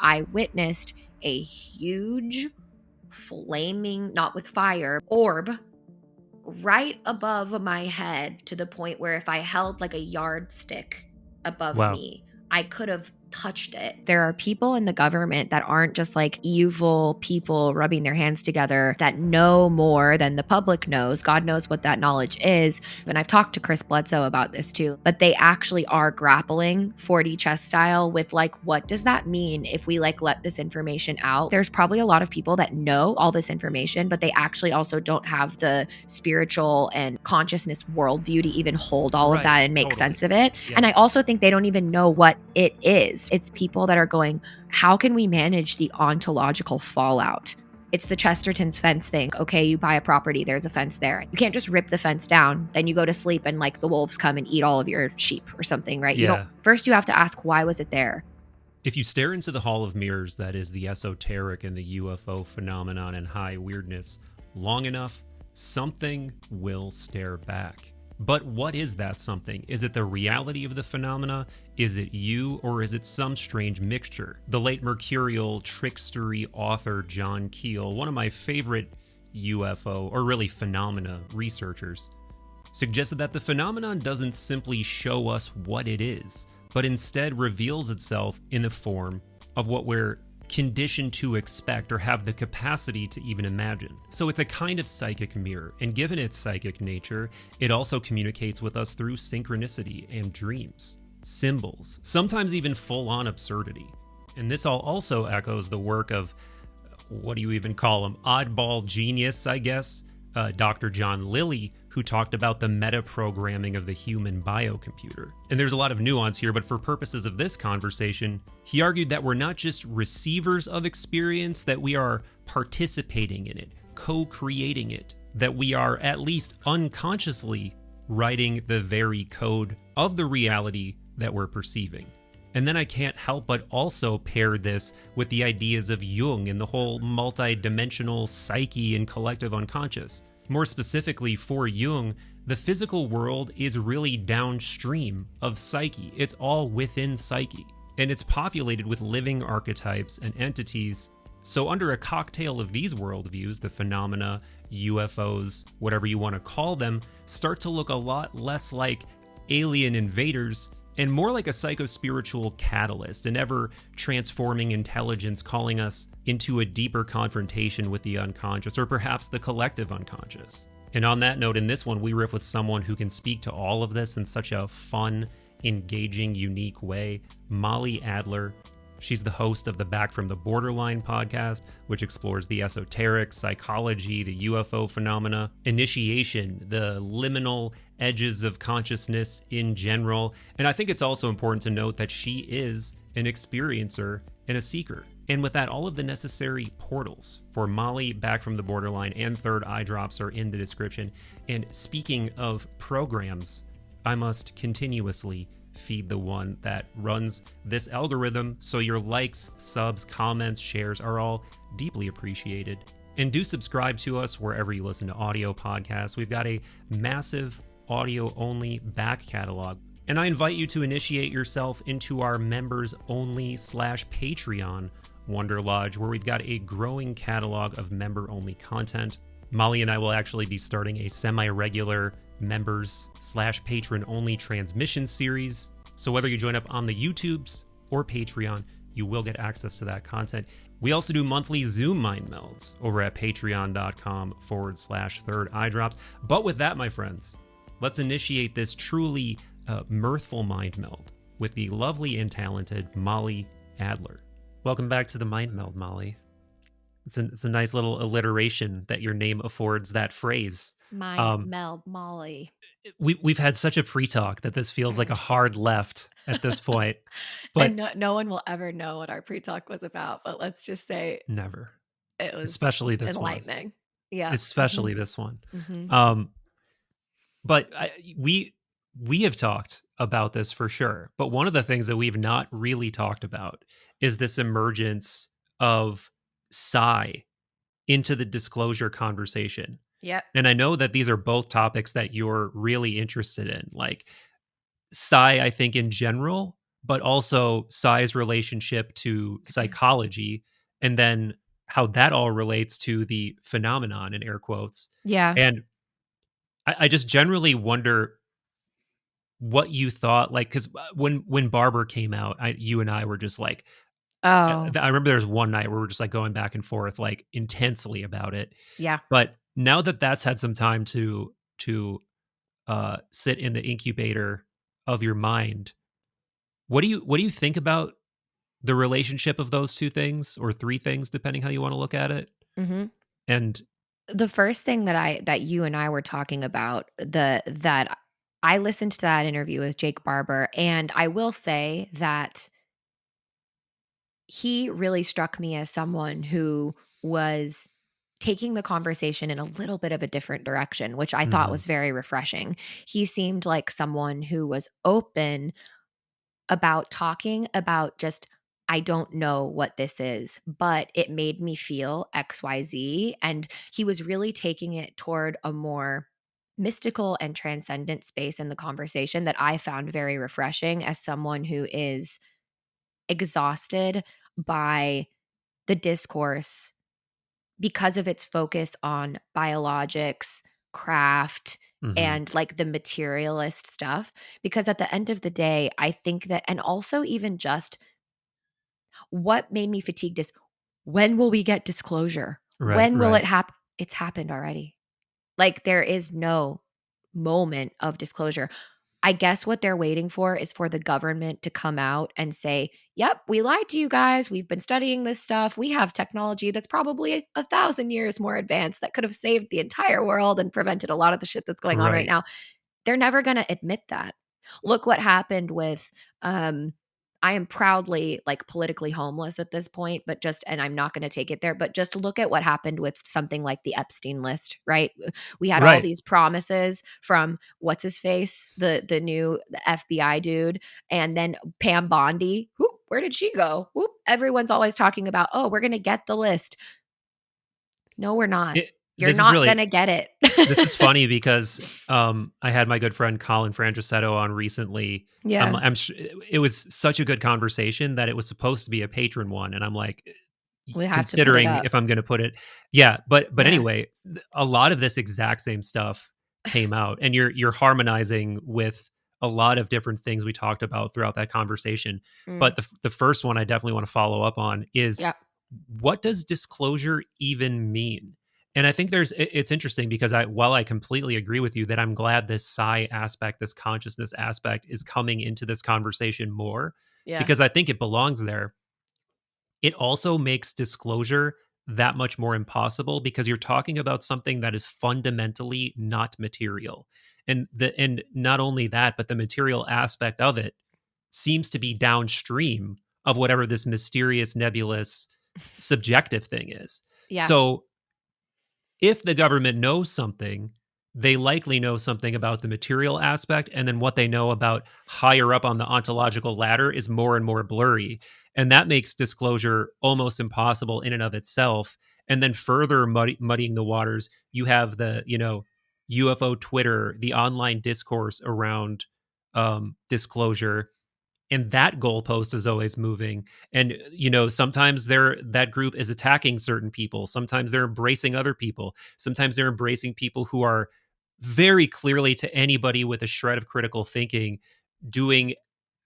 I witnessed a huge flaming, not with fire, orb right above my head, to the point where if I held like a yardstick above Wow. me, I could have touched it. There are people in the government that aren't just like evil people rubbing their hands together, that know more than the public knows. God knows what that knowledge is. And I've talked to Chris Bledsoe about this too, but they actually are grappling 4D chess style with like, what does that mean if we like let this information out? There's probably a lot of people that know all this information, but they actually also don't have the spiritual and consciousness worldview to even hold all of that and make sense of it. Yeah. And I also think they don't even know what it is. It's people that are going, how can we manage the ontological fallout? It's the Chesterton's fence thing. Okay, you buy a property, there's a fence there. You can't just rip the fence down, then you go to sleep and like the wolves come and eat all of your sheep or something, right? Yeah. First you have to ask, why was it there? If you stare into the Hall of Mirrors, that is the esoteric and the UFO phenomenon and high weirdness, long enough, something will stare back. But what is that something? Is it the reality of the phenomena? Is it you? Or is it some strange mixture? The late mercurial, trickstery author John Keel, one of my favorite UFO, or really phenomena researchers, suggested that the phenomenon doesn't simply show us what it is, but instead reveals itself in the form of what we're conditioned to expect or have the capacity to even imagine. So it's a kind of psychic mirror, and given its psychic nature, it also communicates with us through synchronicity and dreams, symbols, sometimes even full-on absurdity. And this all also echoes the work of, what do you even call him, oddball genius, I guess, Dr. John Lilly, who talked about the meta-programming of the human biocomputer. And there's a lot of nuance here, but for purposes of this conversation, he argued that we're not just receivers of experience, that we are participating in it, co-creating it, that we are at least unconsciously writing the very code of the reality that we're perceiving. And then I can't help but also pair this with the ideas of Jung and the whole multi-dimensional psyche and collective unconscious. More specifically, for Jung, the physical world is really downstream of psyche. It's all within psyche. And it's populated with living archetypes and entities. So under a cocktail of these worldviews, the phenomena, UFOs, whatever you want to call them, start to look a lot less like alien invaders and more like a psycho-spiritual catalyst, an ever-transforming intelligence calling us into a deeper confrontation with the unconscious, or perhaps the collective unconscious. And on that note, in this one, we riff with someone who can speak to all of this in such a fun, engaging, unique way, Mollie Adler. She's the host of the Back from the Borderline podcast, which explores the esoteric, psychology, the UFO phenomena, initiation, the liminal edges of consciousness in general. And I think it's also important to note that she is an experiencer and a seeker. And with that, all of the necessary portals for Mollie, Back from the Borderline, and Third Eye Drops are in the description. And speaking of programs, I must continuously feed the one that runs this algorithm, so your likes, subs, comments, shares are all deeply appreciated. And do subscribe to us wherever you listen to audio podcasts. We've got a massive audio-only back catalog. And I invite you to initiate yourself into our members-only / Patreon Wonder Lodge, where we've got a growing catalog of member-only content. Mollie and I will actually be starting a semi-regular members / patron-only transmission series. So whether you join up on the YouTubes or Patreon, you will get access to that content. We also do monthly Zoom mind melds over at patreon.com / Third Eye Drops. But with that, my friends, let's initiate this truly mirthful mind meld with the lovely and talented Mollie Adler. Welcome back to the Mind Meld, Mollie. It's a nice little alliteration that your name affords that phrase. Mind meld, Mollie. We've had such a pre-talk that this feels like a hard left at this point. But and no one will ever know what our pre-talk was about, but let's just say never. It was especially this enlightening. one. Yeah. Especially this one. Mm-hmm. But we have talked about this for sure. But one of the things that we've not really talked about is this emergence of psi into the disclosure conversation. Yep. And I know that these are both topics that you're really interested in, like psi, I think in general, but also Psy's relationship to psychology, and then how that all relates to the phenomenon in air quotes. Yeah. And I just generally wonder what you thought, like, because when Barber came out, you and I were just like, Oh, I remember there was one night where we are just like going back and forth like intensely about it. yeah. But now that that's had some time to sit in the incubator of your mind, what do you think about the relationship of those two things or three things, depending how you want to look at it? Mhm. And The first thing that you and I were talking about, that I listened to that interview with Jake Barber, and I will say that he really struck me as someone who was taking the conversation in a little bit of a different direction, which I thought mhm, was very refreshing. He seemed like someone who was open about talking about just, I don't know what this is, but it made me feel XYZ. And he was really taking it toward a more mystical and transcendent space in the conversation that I found very refreshing as someone who is exhausted by the discourse because of its focus on biologics, craft, mhm, and like the materialist stuff. Because at the end of the day, I think that, and also even just what made me fatigued is, when will we get disclosure? right, When will right, it happen? It's happened already. Like there is no moment of disclosure. I guess what they're waiting for is for the government to come out and say, "Yep, we lied to you guys. We've been studying this stuff. We have technology that's probably 1,000 years more advanced that could have saved the entire world and prevented a lot of the shit that's going on right right. now." They're never going to admit that. Look what happened with um I am proudly like politically homeless at this point, but just, and I'm not going to take it there, but just look at what happened with something like the Epstein list, right? We had all Right. these promises from what's his face, the FBI dude, and then Pam Bondi. Whoop, where did she go? Whoop, everyone's always talking about, oh, we're going to get the list. No, we're not. It You're this is not going really to get it. This is funny because, I had my good friend Colin Francessetto on recently. Yeah, It was such a good conversation that it was supposed to be a patron one, and I'm like, we have to put it considering up. if I'm gonna put it. Yeah, but Yeah. anyway, a lot of this exact same stuff came out, and you're harmonizing with a lot of different things we talked about throughout that conversation. Mm, But the first one I definitely wanna follow up on is, yeah. what does disclosure even mean? And I think it's interesting because while I completely agree with you that I'm glad this psi aspect, this consciousness aspect is coming into this conversation more, Yeah. because I think it belongs there. It also makes disclosure that much more impossible because you're talking about something that is fundamentally not material. And not only that, but the material aspect of it seems to be downstream of whatever this mysterious, nebulous, subjective thing is. Yeah. So if the government knows something, they likely know something about the material aspect, and then what they know about higher up on the ontological ladder is more and more blurry. And that makes disclosure almost impossible in and of itself. And then further muddying the waters, you have the UFO Twitter, the online discourse around disclosure, and that goalpost is always moving. And sometimes that group is attacking certain people, sometimes they're embracing other people, sometimes they're embracing people who are very clearly, to anybody with a shred of critical thinking, doing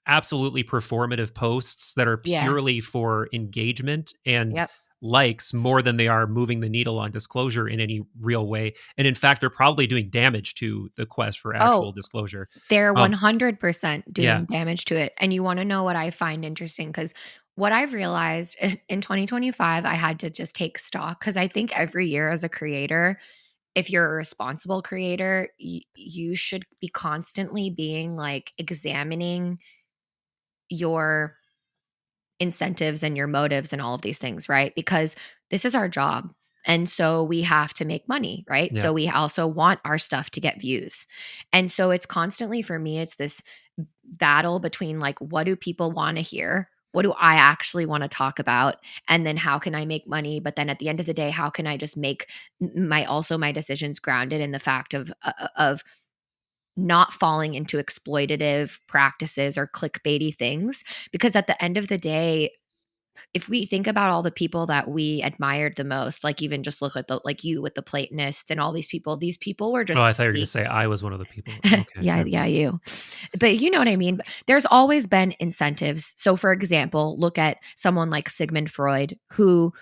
absolutely performative posts that are Yeah. purely for engagement and Yep. likes more than they are moving the needle on disclosure in any real way. And in fact, they're probably doing damage to the quest for actual Oh, disclosure. they're um 100% yeah, doing damage to it. And you wanna know what I find interesting? Because what I've realized in 2025, I had to just take stock because I think every year as a creator, if you're a responsible creator, you should be constantly being, like, examining your incentives and your motives and all of these things, right? Because this is our job. And so we have to make money, right? yeah. So we also want our stuff to get views. And so it's constantly, for me, it's this battle between like, what do people want to hear? What do I actually want to talk about? And then how can I make money? But then at the end of the day, how can I just make my decisions grounded in the fact of not falling into exploitative practices or clickbaity things. Because at the end of the day, if we think about all the people that we admired the most, like even just look at the like you with the Platonists and all these people were Oh, just I thought you were going to speak. say I was one of the people. Okay, Yeah, never yeah, mind. you. But you know what I mean? There's always been incentives. So for example, look at someone like Sigmund Freud who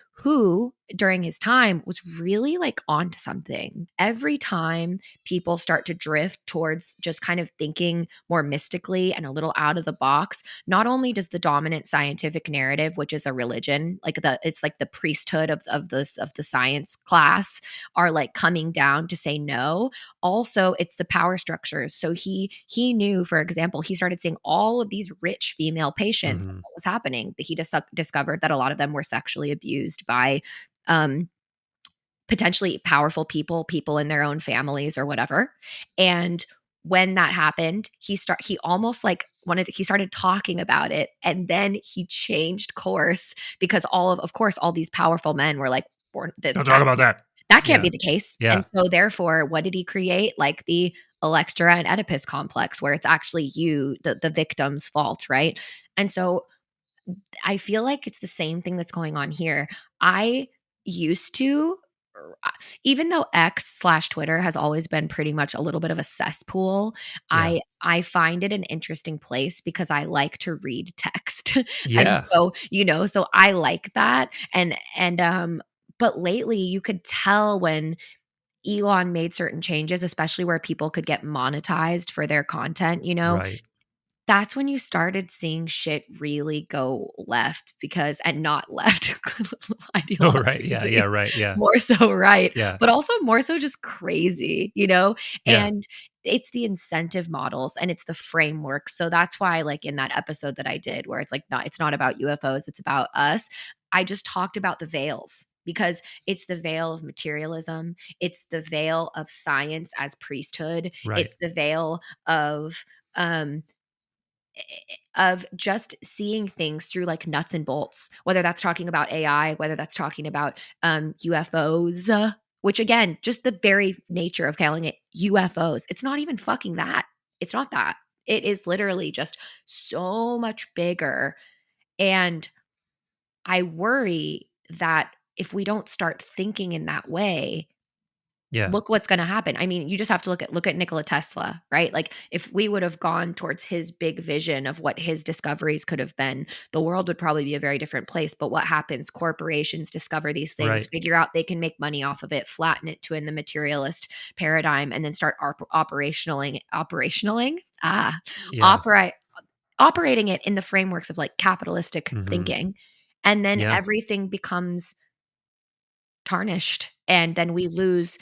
during his time was really like onto something. Every time people start to drift towards just kind of thinking more mystically and a little out of the box, not only does the dominant scientific narrative, which is a religion, like it's like the priesthood of the science class are like coming down to say no, also it's the power structures. So he knew, for example, he started seeing all of these rich female patients. Hmm. What was happening? He discovered that a lot of them were sexually abused by um potentially powerful people in their own families or whatever. And when that happened, he almost like wanted he started talking about it, and then he changed course because of course all these powerful men were like, Don't talk about that. that can't Yeah. be the case. Yeah. And so therefore, what did he create? Like the Electra and Oedipus complex, where it's actually the victim's fault, right? And so I feel like it's the same thing that's going on here. I used to, even though X slash Twitter has always been pretty much a little bit of a cesspool, Yeah. I find it an interesting place because I like to read text. And Yeah. so, so I like that. But lately you could tell when Elon made certain changes, especially where people could get monetized for their content, Right. that's when you started seeing shit really go left and not left Oh, right. Yeah. Yeah. ideologically, Right. Yeah. more so right, Yeah. but also more so just crazy. Yeah. And it's the incentive models and it's the framework. So that's why, like in that episode that I did, where it's not about UFOs, it's about us. I just talked about the veils because it's the veil of materialism. It's the veil of science as priesthood. Right. It's the veil um, of just seeing things through like nuts and bolts, whether that's talking about AI, whether that's talking about UFOs, which again, just the very nature of calling it UFOs, it's not even fucking that. It's not that. It is literally just so much bigger. And I worry that if we don't start thinking in that way, Yeah. look what's going to happen. I mean, you just have to look at Nikola Tesla, right? Like if we would have gone towards his big vision of what his discoveries could have been, the world would probably be a very different place. But what happens? Corporations discover these things, Right. figure out they can make money off of it, flatten it to in the materialist paradigm, and then start Yeah. operate operating it in the frameworks of like capitalistic Hmm. thinking. And then Yeah. everything becomes tarnished, and then we lose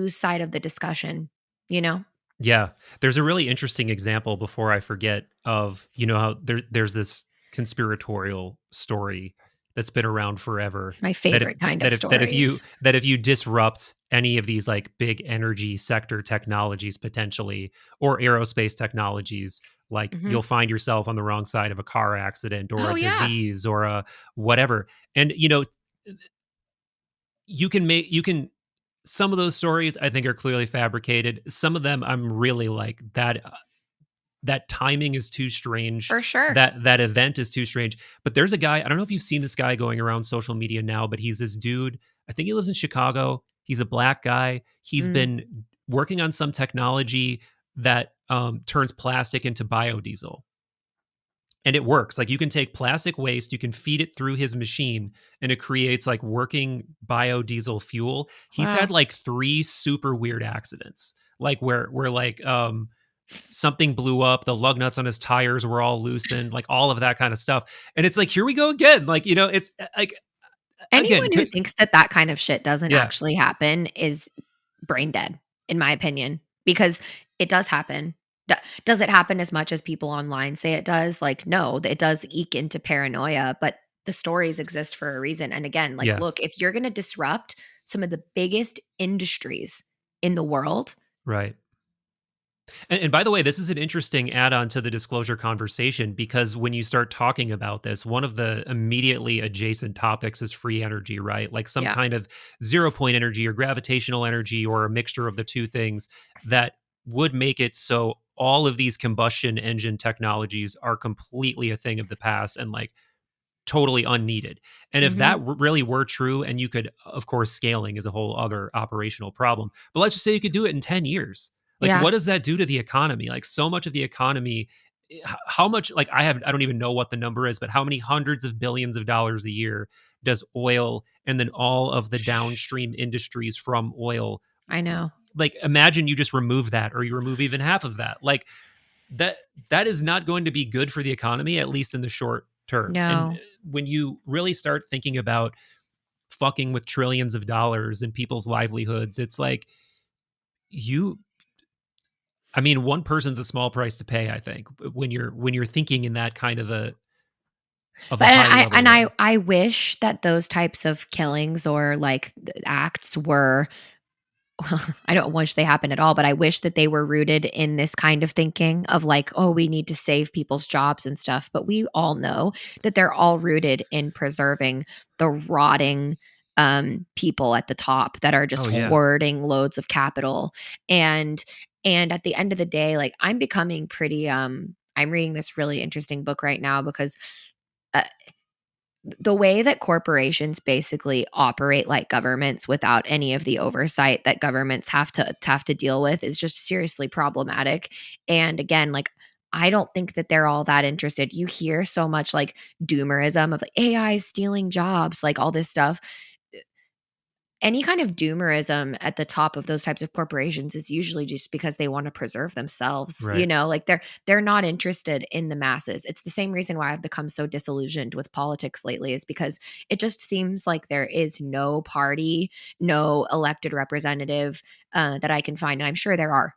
sight of the discussion, you know? Yeah. There's a really interesting example before I forget of, how there's this conspiratorial story that's been around forever My that if favorite kind of stories. that if you disrupt any of these like big energy sector technologies potentially or aerospace technologies, like Mhm. you'll find yourself on the wrong side of a car accident or Oh, a yeah, disease or a whatever. And you can some of those stories I think are clearly fabricated. Some of them I'm really like that timing is too strange. for sure. That event is too strange. But there's a guy, I don't know if you've seen this guy going around social media now, but he's this dude. I think he lives in Chicago. He's a black guy. He's Mm. been working on some technology that turns plastic into biodiesel. And it works. Like you can take plastic waste, you can feed it through his machine, and it creates like working biodiesel fuel. He's had Wow. like 3 super weird accidents, like where like something blew up, the lug nuts on his tires were all loosened, like all of that kind of stuff. And it's like, here we go again. Like, it's like again, Anyone who thinks that that kind of shit doesn't yeah, actually happen is brain dead, in my opinion, because it does happen. Does it happen as much as people online say it does? Like, no, it does eke into paranoia, but the stories exist for a reason. And again, like, yeah, look, if you're going to disrupt some of the biggest industries in the world, right. And by the way, this is an interesting add-on to the disclosure conversation because when you start talking about this, one of the immediately adjacent topics is free energy, right? Like some yeah. kind of 0 point energy or gravitational energy or a mixture of the two things that would make it so all of these combustion engine technologies are completely a thing of the past and like totally unneeded. And if Hmm. that really were true, and you could, of course, scaling is a whole other operational problem, but let's just say you could do it in 10 years. Like, Yeah, what does that do to the economy? Like, so much of the economy, how much, like, I don't even know what the number is, but how many hundreds of billions of dollars a year does oil and then all of the downstream industries from oil, I know. like, imagine you just remove that, or you remove even half of that. Like, that that is not going to be good for the economy, at least in the short term. And No. when you really start thinking about fucking with trillions of dollars and people's livelihoods, it's like, you I mean, one person's a small price to pay, I think, when you're thinking in that kind of a But high level way. I wish that those types of killings or like acts were I don't wish they happen at all, but I wish that they were rooted in this kind of thinking of like, oh, we need to save people's jobs and stuff. But we all know that they're all rooted in preserving the rotting people at the top that are just Oh yeah. hoarding loads of capital. And at the end of the day, like I'm becoming pretty I'm reading this really interesting book right now because uh, the way that corporations basically operate like governments without any of the oversight that governments have to deal with is just seriously problematic. And again, like I don't think that they're all that interested. You hear so much like doomerism of like AI stealing jobs, like all this stuff. Any kind of doomerism at the top of those types of corporations is usually just because they want to preserve themselves, you Right. know, like they're not interested in the masses. It's the same reason why I've become so disillusioned with politics lately is because it just seems like there is no party, no elected representative that I can find, and I'm sure there are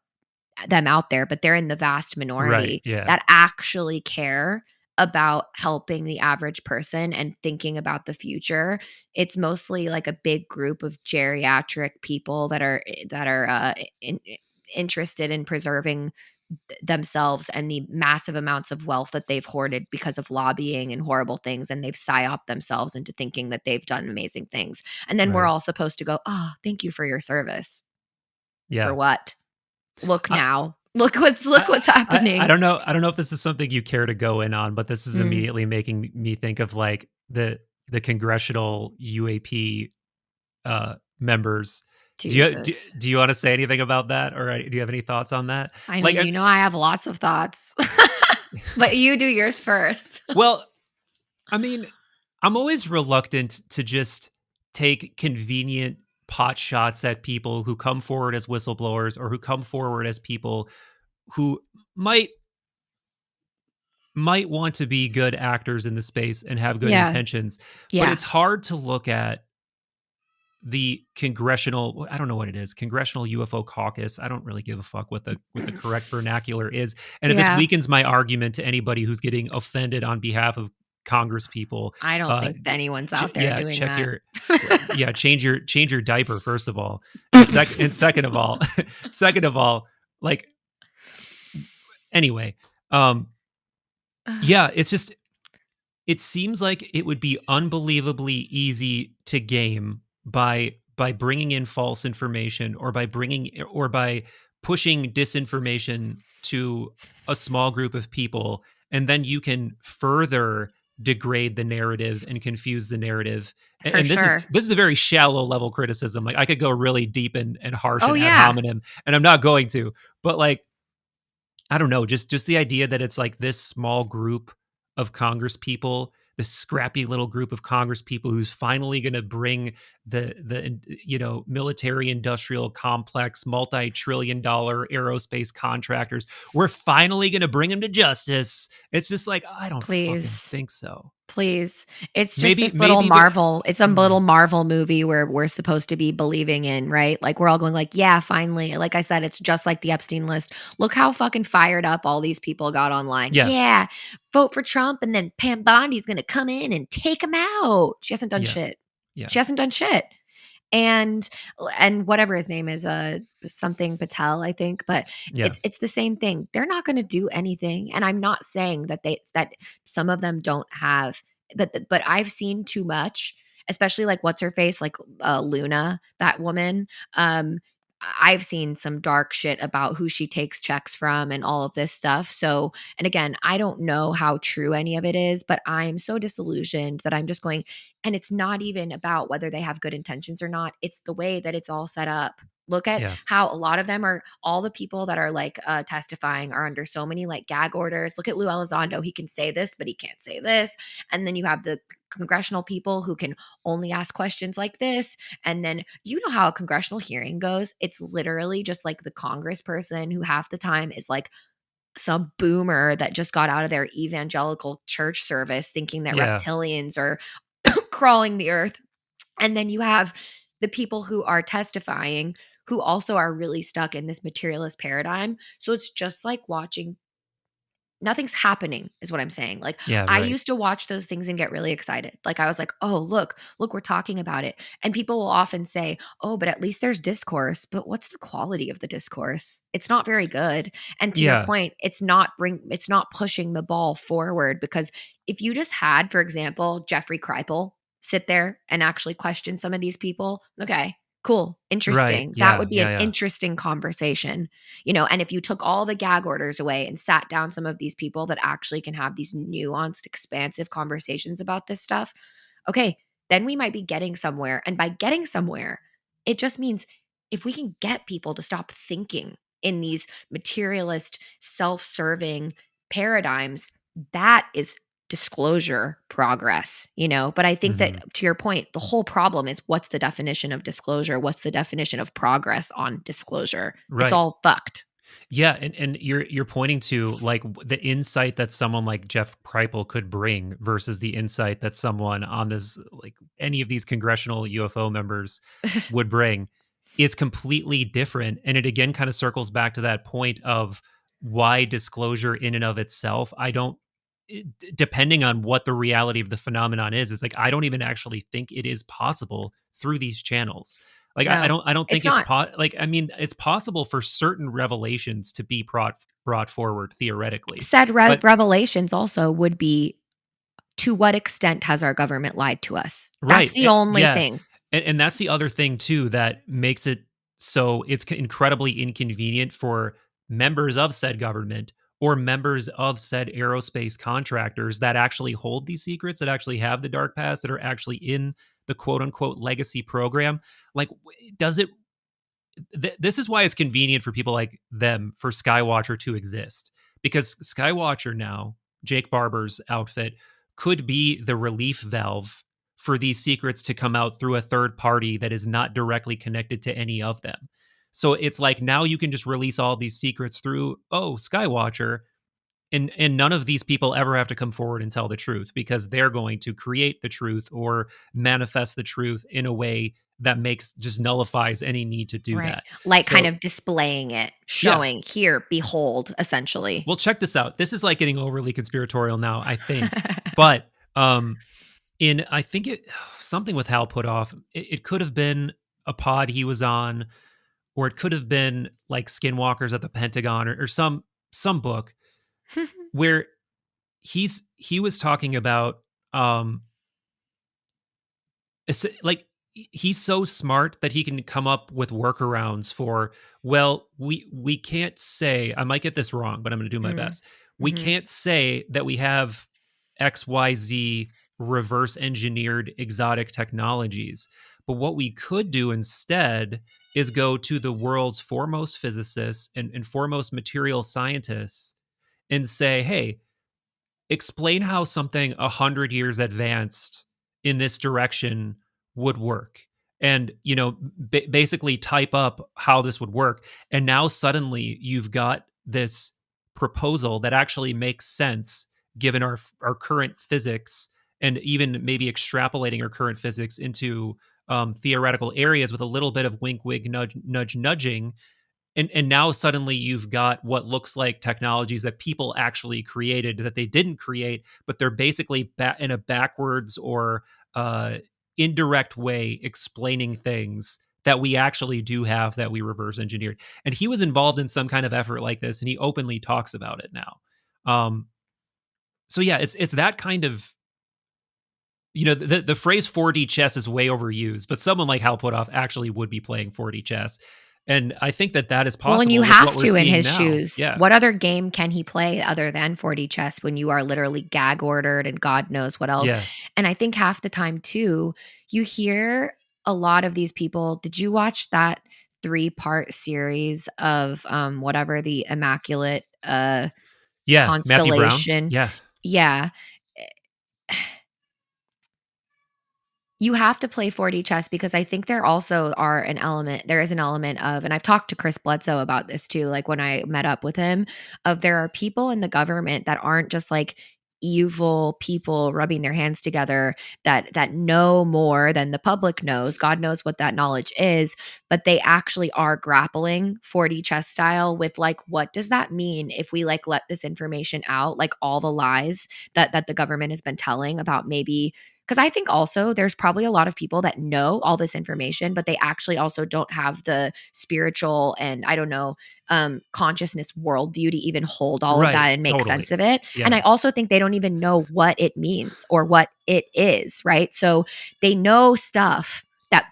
them out there, but they're in the vast Right. minority Yeah. that actually care about helping the average person and thinking about the future. It's mostly like a big group of geriatric people that are interested in preserving themselves and the massive amounts of wealth that they've hoarded because of lobbying and horrible things, and they've psyoped themselves into thinking that they've done amazing things. And then we're Right. all supposed to go, "Oh, thank you for your service." For Yeah. what? Look I, now. Look I what's I happening. don't know. I don't know if this is something you care to go in on, but this is Mm, immediately making me think of like the congressional UAP members. Jesus. Do you want to say anything about that, or do you have any thoughts on that? I Like, mean, you know, I have lots of thoughts, but you do yours first. well, I mean, I'm always reluctant to just take convenient pot shots at people who come forward as whistleblowers, or who come forward as people who might want to be good actors in the space and have good Yeah. intentions. But Yeah. it's hard to look at the congressional, I don't know what it is, congressional UFO caucus. I don't really give a fuck what the correct vernacular is. And if this Yeah. weakens my argument to anybody who's getting offended on behalf of Congress people, I don't think anyone's out there yeah, doing check that. your yeah, change your diaper first of all. And second of all, second of all, like, anyway, um yeah, it's just, it seems like it would be unbelievably easy to game by bringing in false information, or by pushing disinformation to a small group of people, and then you can further degrade the narrative and confuse the narrative. For And sure. this is a very shallow level criticism. Like, I could go really deep and harsh Oh, and ad yeah. hominem, and I'm not going to. But like, I don't know, just the idea that it's like this small group of Congress people, this scrappy little group of Congress people who's finally going to bring the military industrial complex, multi-trillion dollar aerospace contractors. We're finally going to bring them to justice. It's just like, I don't fucking Please. think so. Please. It's just Maybe this little maybe the Marvel it's a mm, little Marvel movie where we're supposed to be believing in, right? Like, we're all going like, "Yeah, finally." Like I said, it's just like the Epstein list. Look how fucking fired up all these people got online. yeah, "Yeah, vote for Trump, and then Pam Bondi's gonna come in and take him out." She hasn't done yeah, shit. yeah, She hasn't done shit. And whatever his name is, something Patel, I think, but yeah, it's the same thing. They're not gonna do anything, and I'm not saying that some of them don't have, but I've seen too much, especially like what's her face, like Luna, that woman. I've seen some dark shit about who she takes checks from and all of this stuff. So, and again, I don't know how true any of it is, but I'm so disillusioned that I'm just going, and it's not even about whether they have good intentions or not. It's the way that it's all set up. Look at Yeah. how a lot of them are, all the people that are like testifying are under so many like gag orders. Look at Lou Elizondo. He can say this, but he can't say this. And then you have the congressional people who can only ask questions like this. And then you know how a congressional hearing goes. It's literally just like the congressperson who half the time is like some boomer that just got out of their evangelical church service thinking that Yeah. reptilians are crawling the earth. And then you have the people who are testifying who also are really stuck in this materialist paradigm. So it's just like watching, nothing's happening is what I'm saying. Like Yeah, I right. used to watch those things and get really excited. Like I was like, "Oh, look, we're talking about it." And people will often say, "Oh, but at least there's discourse." But what's the quality of the discourse? It's not very good. And to your Yeah. point, it's not pushing the ball forward, because if you just had, for example, Jeffrey Kripal sit there and actually question some of these people, okay, cool, Right. interesting. That Yeah. would be Yeah. an Yeah. interesting conversation. And if you took all the gag orders away and sat down some of these people that actually can have these nuanced, expansive conversations about this stuff, okay, then we might be getting somewhere. And by getting somewhere, it just means if we can get people to stop thinking in these materialist, self serving paradigms, that is disclosure progress. But I think that, Hmm. to your point, the whole problem is, what's the definition of disclosure? What's the definition of progress on disclosure? It's Right. all fucked. Yeah, and you're pointing to like the insight that someone like Jeff Kripal could bring versus the insight that someone on this, like any of these congressional UFO members would bring, is completely different. And it again kind of circles back to that point of why disclosure in and of itself, I don't depending on what the reality of the phenomenon is like I don't even actually think it is possible through these channels. Like I No, don't it's think it's not. like I mean it's possible for certain revelations to be brought forward theoretically. Said But revelations also would be, to what extent has our government lied to us? That's right, the only yeah, thing. and that's the other thing too that makes it so it's incredibly inconvenient for members of said government or members of said aerospace contractors that actually hold these secrets, that actually have the dark past, that are actually in the quote unquote legacy program. Like, does it this is why it's convenient for people like them for Skywatcher to exist, because Skywatcher now, Jake Barber's outfit, could be the relief valve for these secrets to come out through a third party that is not directly connected to any of them. So it's like now you can just release all these secrets through Skywatcher, and none of these people ever have to come forward and tell the truth because they're going to create the truth or manifest the truth in a way that makes just nullifies any need to do Right. that. Like kind So of displaying it, yeah, showing, here, behold, essentially. well, check this out. This is like getting overly conspiratorial now, I think, but in I think it something with Hal put off. It could have been a pod he was on, or it could have been like Skinwalkers at the Pentagon, or some book where he was talking about um like he's so smart that he can come up with workarounds for, well, we can't say, I might get this wrong but I'm going to do my Mm, best, we mhm. can't say that we have XYZ reverse engineered exotic technologies, but what we could do instead is go to the world's foremost physicists and foremost material scientists and say, hey, explain how something 100 years advanced in this direction would work, and basically type up how this would work, and now suddenly you've got this proposal that actually makes sense given our current physics, and even maybe extrapolating our current physics into theoretical areas with a little bit of wink wink nudge nudge nudging, and now suddenly you've got what looks like technologies that people actually created that they didn't create, but they're basically in a backwards or uh, indirect way explaining things that we actually do have that we reverse engineered. And he was involved in some kind of effort like this, and he openly talks about it now. Um, so yeah, it's that kind of, the phrase 4D chess is way overused, but someone like Hal Puthoff actually would be playing 4D chess. And I think that is Well, and you possible with have what we're to in seeing his now. shoes. Yeah. What other game can he play other than 4D chess when you are literally gag ordered and God knows what else? Yeah. And I think half the time too, you hear a lot of these people. Did you watch that 3-part series of whatever the Immaculate Yeah. Matthew Brown. Constellation? Yeah. Yeah. You have to play 4D chess because I think there is an element of, and I've talked to Chris Bledsoe about this too, like when I met up with him, of there are people in the government that aren't just like evil people rubbing their hands together that know more than the public knows. God knows what that knowledge is, but they actually are grappling 4D chess style with like, what does that mean if we like let this information out, like all the lies that the government has been telling about maybe, because I think also there's probably a lot of people that know all this information, but they actually also don't have the spiritual and I don't know, consciousness worldview to even hold all of that Right. and make sense Totally. of it. And I Yeah. also think they don't even know what it means or what it is, right? So they know stuff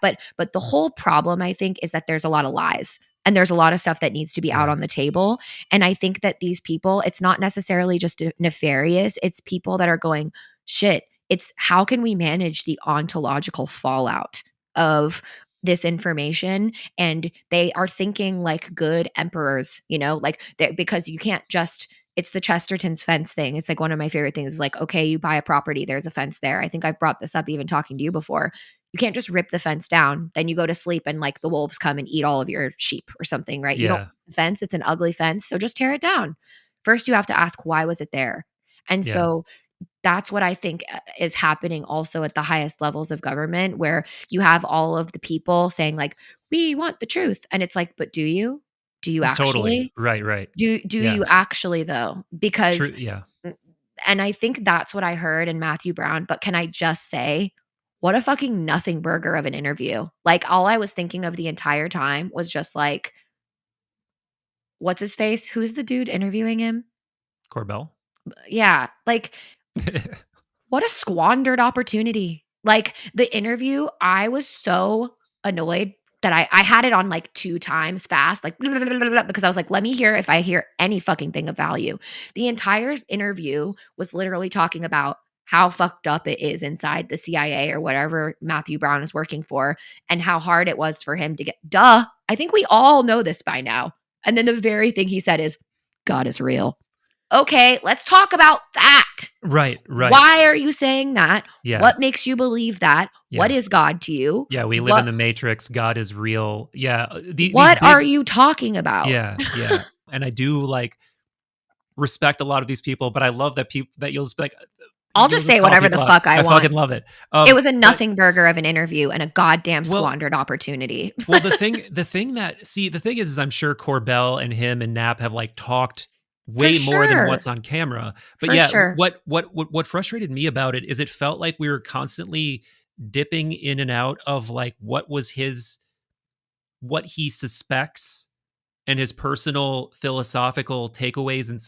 but the whole problem I think is that there's a lot of lies and there's a lot of stuff that needs to be out Yeah. on the table. And I think that these people, it's not necessarily just nefarious, it's people that are going, shit, it's how can we manage the ontological fallout of this information? And they are thinking like good emperors, like because you can't just, it's the Chesterton's fence thing. It's like one of my favorite things is like, okay, you buy a property, there's a fence there. I think I've brought this up even talking to you before. You can't just rip the fence down, then you go to sleep and like the wolves come and eat all of your sheep or something, right? You don't Yeah. fence, it's an ugly fence, so just tear it down. First, you have to ask, why was it there? And Yeah. so that's what I think is happening also at the highest levels of government, where you have all of the people saying like, we want the truth. And it's like, but do you? Do you Totally. actually? Right. Right. Do Yeah. you actually though? True. Because Yeah. and I think that's what I heard in Matthew Brown, but can I just say, what a fucking nothing burger of an interview. Like all I was thinking of the entire time was just like, what's his face? Who's the dude interviewing him? Corbell. Yeah, like what a squandered opportunity. Like the interview, I was so annoyed that I had it on like 2 times fast, like because I was like, let me hear if I hear any fucking thing of value. The entire interview was literally talking about how fucked up it is inside the CIA or whatever Matthew Brown is working for and how hard it was for him to get I think we all know this by now. And then the very thing he said is God is real. Okay, let's talk about that. Right. Right. Why are you saying that? Yeah. What makes you believe that? What Yeah. is God to you? Yeah. We live in What the Matrix. God is real. Yeah. These what are big. you talking about? Yeah. Yeah. And I do like respect a lot of these people, but I love that people that you'll just be like, I'll you'll just just say call whatever the people out. fuck I I want. fucking love it. It was a But nothing burger of an interview and a goddamn well, squandered opportunity. well, the thing is I'm sure Corbell and him and Knapp have like talked For way more than sure. what's on camera. But For yeah, sure. what frustrated me about it is it felt like we were constantly dipping in and out of like what he suspects and his personal philosophical takeaways and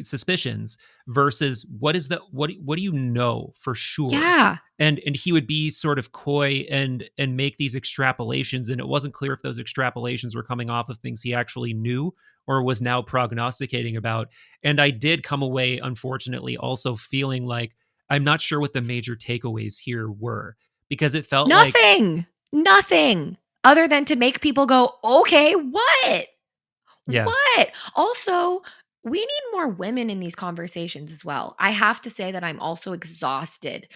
suspicions versus what do you know for sure. Yeah. And he would be sort of coy and make these extrapolations, and it wasn't clear if those extrapolations were coming off of things he actually knew or was now prognosticating about. And I did come away, unfortunately, also feeling like I'm not sure what the major takeaways here were, because it felt like Nothing. Nothing. Other than to make people go, okay, what? yeah. What? Also, we need more women in these conversations as well. I have to say that I'm also exhausted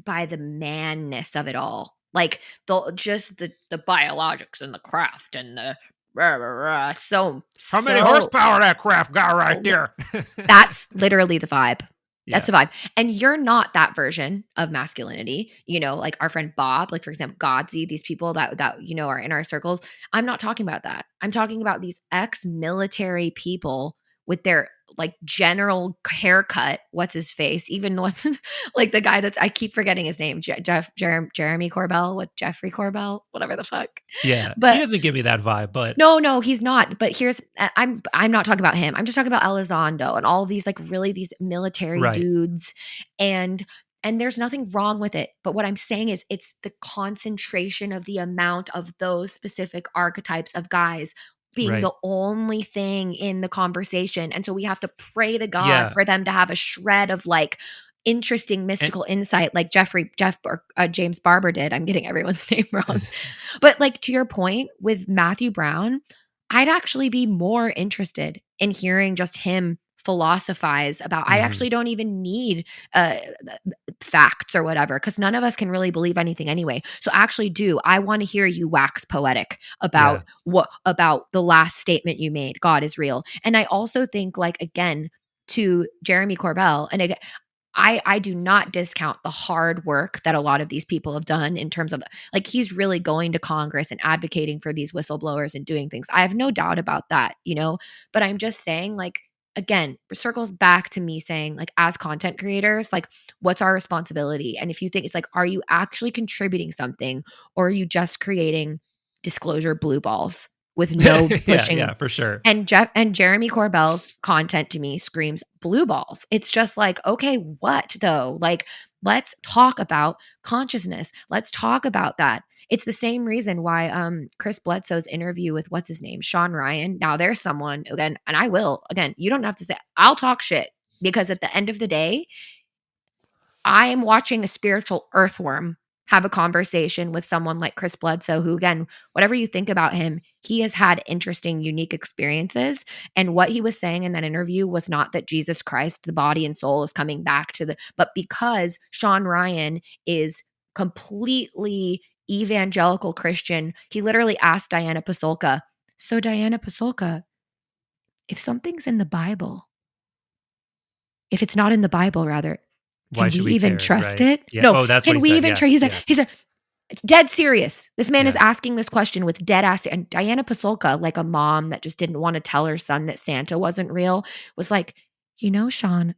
by the manness of it all. Like the biologics and the craft and the rah, rah, rah. How many So horsepower that craft got right there? that's literally the vibe. That's Yeah. the vibe. And you're not that version of masculinity. Like our friend Bob, like for example, Godsey, these people that are in our circles. I'm not talking about that. I'm talking about these ex-military people with their like general haircut. What's his face? Even what like the guy I keep forgetting his name, Jeremy Corbell, Jeffrey Corbell, whatever the fuck. Yeah. He But doesn't give me that vibe, but no, he's not. But I'm not talking about him. I'm just talking about Elizondo and all of these like really these military right. dudes. And And there's nothing wrong with it. But what I'm saying is it's the concentration of the amount of those specific archetypes of guys being Right. the only thing in the conversation. And so we have to pray to God Yeah. for them to have a shred of like interesting And mystical insight like James Barber did. I'm getting everyone's name wrong. But like to your point with Matthew Brown, I'd actually be more interested in hearing just him philosophize about. I Mhm. actually don't even need uh facts or whatever because none of us can really believe anything anyway. So actually do I want to hear you wax poetic Yeah. about the last statement you made, God is real. And I also think like again to Jeremy Corbell, and again, I do not discount the hard work that a lot of these people have done in terms of like he's really going to Congress and advocating for these whistleblowers and doing things. I have no doubt about that, you know, but I'm just saying like again, it circles back to me saying like as content creators, like what's our responsibility? And if you think it's like are you actually contributing something or are you just creating disclosure blue balls with no Yeah, pushing. yeah, for sure. And Jeremy Corbell's content to me screams blue balls. It's just like, okay, what though? Like, let's talk about consciousness. Let's talk about that. It's the same reason why Chris Bledsoe's interview with what's his name, Sean Ryan. Now there's someone again, and I will again. You don't have to say I'll talk shit because at the end of the day, I am watching a spiritual earthworm have a conversation with someone like Chris Bledsoe, who, again, whatever you think about him, he has had interesting, unique experiences. And what he was saying in that interview was not that Jesus Christ, the body and soul, is coming back to but because Sean Ryan is completely evangelical Christian, he literally asked Diana Pasulka, so Diana Pasulka, if something's in the Bible, if it's not in the Bible, rather, Why can we should we even care, trust right? it? Yeah. No, Oh, that's what can he we said. even Yeah. trust? Yeah. He's a it's dead serious. This man is Yeah. asking this question with dead ass. And Diana Pasulka, like a mom that just didn't want to tell her son that Santa wasn't real, was like, you know, Sean,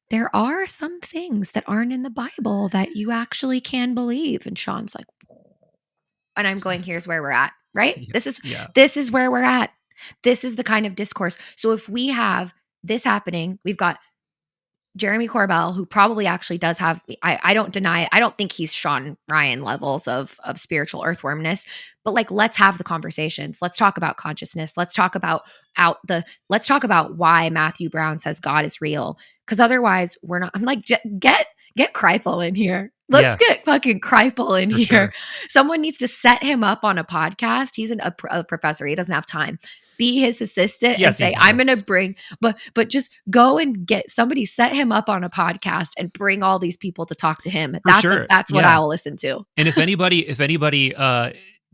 there are some things that aren't in the Bible that you actually can believe. And Sean's like, and I'm going, here's where we're at, right? Yeah. This is Yeah. this is where we're at. This is the kind of discourse. So if we have this happening, we've got Jeremy Corbell, who probably actually does have, I don't deny it. I don't think he's Sean Ryan levels of spiritual earthwormness, but like, let's have the conversations. Let's talk about consciousness. Let's talk about why Matthew Brown says God is real. Cause otherwise we're not, I'm like, get Kreifel in here. Let's Yeah, get fucking Kreifel in for here. sure. Someone needs to set him up on a podcast. He's a professor. He doesn't have time. Be his assistant and Yes, he say, I'm going to does. bring but just go and get somebody set him up on a podcast and bring all these people to talk to him. For sure. That's what Yeah. I'll listen to. And if anybody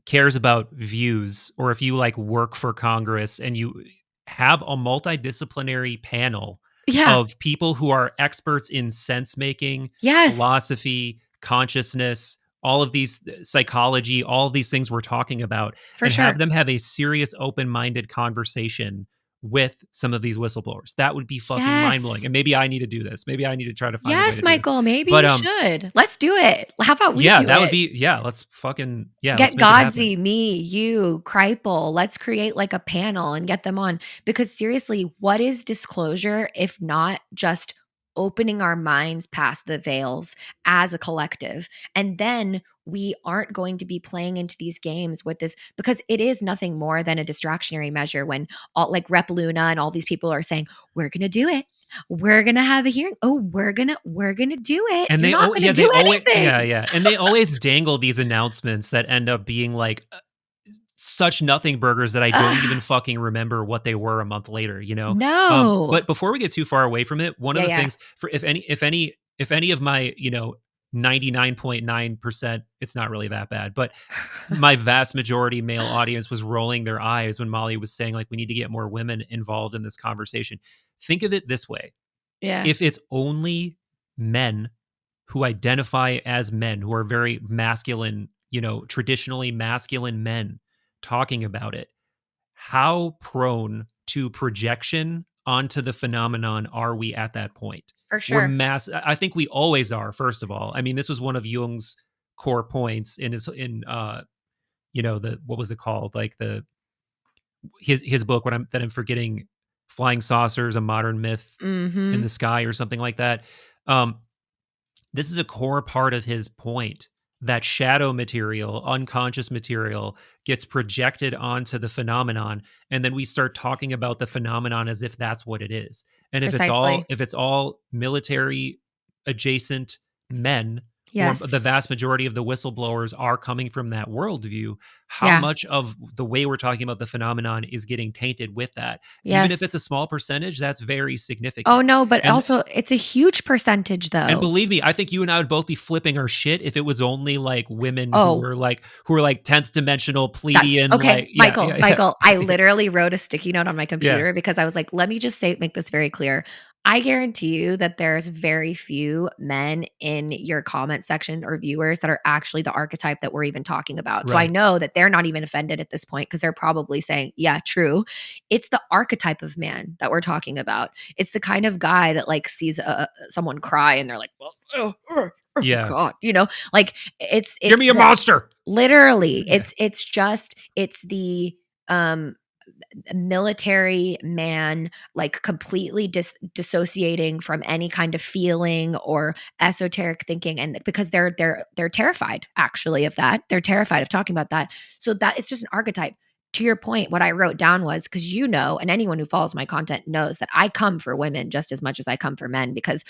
cares about views, or if you like work for Congress and you have a multidisciplinary panel Yeah. of people who are experts in sense making, Yes. philosophy, consciousness, all of these psychology, all of these things we're talking about, For and have sure. them have a serious open-minded conversation with some of these whistleblowers. That would be fucking mind-blowing. Yes. And maybe I need to do this. Maybe I need to try to find a way Yes, to do this. Michael. Maybe But you should. Let's do it. How about we yeah, do that would it? be, yeah, let's fucking, yeah, Get let's make it happen. Godsey, me, you, Kreipel. Let's create like a panel and get them on. Because seriously, what is disclosure if not just opening our minds past the veils as a collective? And then we aren't going to be playing into these games with this because it is nothing more than a distractionary measure when all like Rep Luna and all these people are saying, we're gonna do it. We're gonna have a hearing. Oh, we're gonna do it. And You're they, not oh, gonna yeah, do they always, yeah, anything. yeah. And they always dangle these announcements that end up being like such nothing burgers that I don't even Ugh, fucking remember what they were a month later, you know? no. But before we get too far away from it, one of Yeah, the yeah. things for, if any of my, 99.9%, it's not really that bad, but my vast majority male audience was rolling their eyes when Molly was saying like we need to get more women involved in this conversation. Think of it this way. Yeah, If it's only men who identify as men, who are very masculine, traditionally masculine men talking about it, how prone to projection onto the phenomenon are we at that point? for sure. I think we always are, first of all. I mean, this was one of Jung's core points in the, what was it called? Like his book, that I'm forgetting, Flying Saucers, a Modern Myth in Mhm. the Sky, or something like that. Um, This is a core part of his point, that shadow material, unconscious material, gets projected onto the phenomenon, and then we start talking about the phenomenon as if that's what it is. And Precisely. if it's all military adjacent men, or Yes. the vast majority of the whistleblowers are coming from that worldview, how Yeah. much of the way we're talking about the phenomenon is getting tainted with that? Even if it's Yes. a small percentage, that's very Oh significant. no, but And also it's a huge percentage and though. believe me, I think you and I would both be flipping our shit if it was only like women Oh, who were like 10th dimensional that Pleiadian, okay, like yeah, Michael, yeah, yeah. Michael, I literally wrote a sticky note on my Yeah, computer because I was like, let me just make this very clear. I guarantee you that there's very few men in your comment section or viewers that are actually the archetype that we're even talking about. So I right. know that they're not even offended at this point because they're probably saying, yeah, true. It's the archetype of man that we're talking about. It's the kind of guy that like sees someone cry and they're like, well, oh Yeah. God, like Give it's me a the monster. literally Yeah. it's the um military man like completely dissociating from any kind of feeling or esoteric thinking, and because they're terrified actually of that, they're terrified of talking about that, so that it's just an archetype. To your point, what I wrote down was, because and anyone who follows my content knows that I come for women just as much as I come for men, because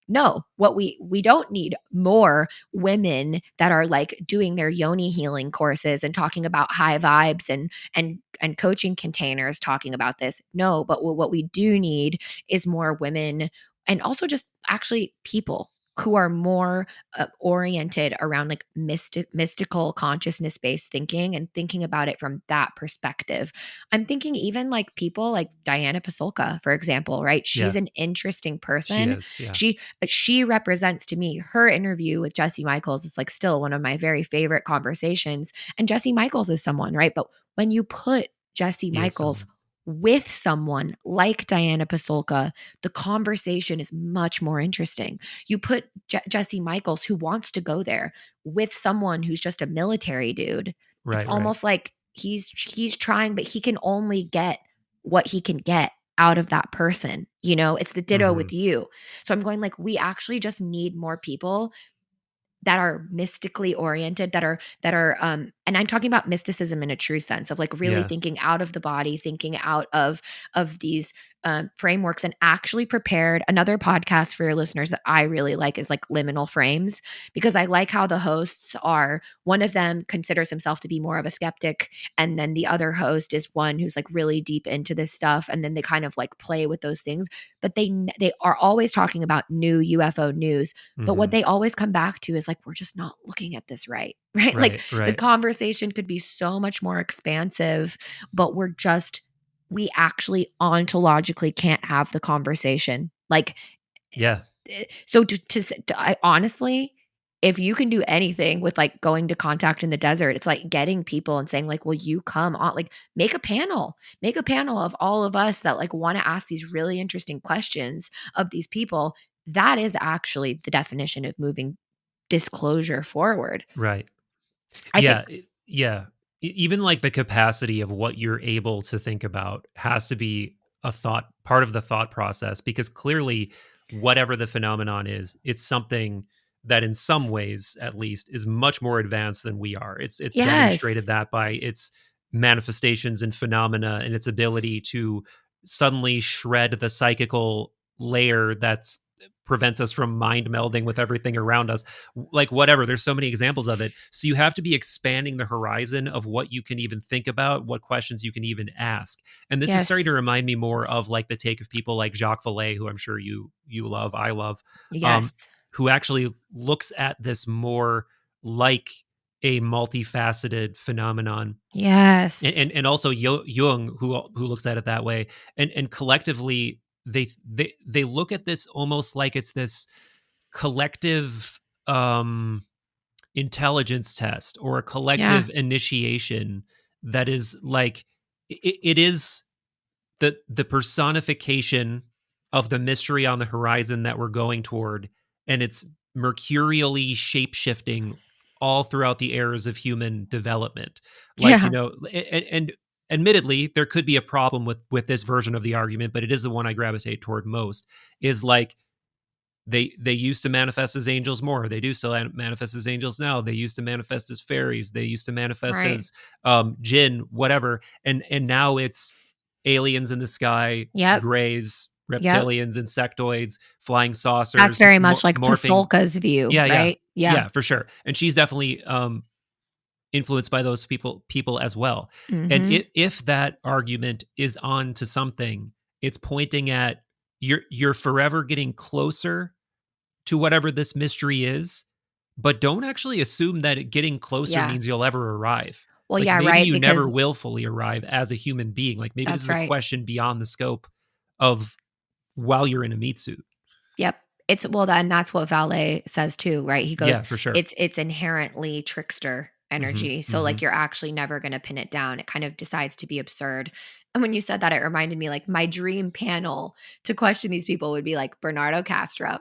no, what we don't need more women that are like doing their yoni healing courses and talking about high vibes and coaching containers talking about this. No, but what we do need is more women, and also just actually people who are more oriented around like mystical consciousness based thinking and thinking about it from that perspective. I'm thinking even like people like Diana Pasulka, for example, right? She's Yeah. an interesting She person. is. Yeah. She represents to me, her interview with Jesse Michaels is like still one of my very favorite conversations. And Jesse Michaels is someone, right? But when you put Jesse He is Michaels someone. with someone like Diana Pasulka, the conversation is much more interesting. You put Jesse Michaels, who wants to go there, with someone who's just a military dude. It's Right, right. almost like he's trying, but he can only get what he can get out of that person. It's the ditto Mhm. with you. So I'm going like, we actually just need more people that are mystically oriented, that are and I'm talking about mysticism in a true sense of like really Yeah. thinking out of the body, thinking out of these frameworks, and actually prepared. Another podcast for your listeners that I really like is like Liminal Frames, because I like how the hosts are, one of them considers himself to be more of a skeptic, and then the other host is one who's like really deep into this stuff, and then they kind of like play with those things, but they are always talking about new UFO news. But what Mhm. they always come back to is like, we're just not looking at this right, right? Like Right, the right. conversation could be so much more expansive, but we actually ontologically can't have the conversation. Like, Yeah. so I honestly, if you can do anything with like going to contact in the desert, it's like getting people and saying like, will you come on, like make a panel of all of us that like want to ask these really interesting questions of these people. That is actually the definition of moving disclosure forward. Right. I think, Yeah. Even like the capacity of what you're able to think about has to be a thought part of the thought process, because clearly whatever the phenomenon is, it's something that in some ways at least is much more advanced than we are. It's demonstrated yes. that by its manifestations and phenomena and its ability to suddenly shred the psychical layer that's prevents us from mind melding with everything around us, like whatever. There's so many examples of it, so you have to be expanding the horizon of what you can even think about, what questions you can even ask. And this is starting to Yes. remind me more of like the take of people like Jacques Vallée, who I'm sure you love, I love, um, Yes. who actually looks at this more like a multifaceted phenomenon. Yes. And also Jung, who looks at it that way, and collectively they look at this almost like it's this collective um intelligence test or a Yeah. collective initiation that is like it is the personification of the mystery on the horizon that we're going toward, and it's mercurially shape-shifting all throughout the eras of human development. Like, Yeah. and admittedly there could be a problem with this version of the argument, but it is the one I gravitate toward most, is like They used to manifest as angels more. They do still manifest as angels now. They used to manifest as fairies. They used to manifest Right. as jinn, whatever. And now it's aliens in the sky, Yep. grays, Yep. reptilians, insectoids, flying That's saucers, very much like morphing. Pasolka's view, Yeah, yeah, right? Yeah. yeah, for sure. And she's definitely influenced by those people as well. And Mhm. if that argument is on to something, it's pointing at you're forever getting closer to whatever this mystery is, but don't actually assume that getting closer Yeah. means you'll ever arrive. Well, Like yeah, maybe right, you never because will fully arrive as a human being. Like maybe this that's is a right. question beyond the scope of while you're in a meat suit. Yep. It's well, then that's what Valet says too, right? He goes, Yeah, for sure. it's inherently trickster Hmm. energy. So Hmm. like you're actually never going to pin it down. It kind of decides to be absurd. And when you said that, it reminded me like my dream panel to question these people would be like Bernardo Castro,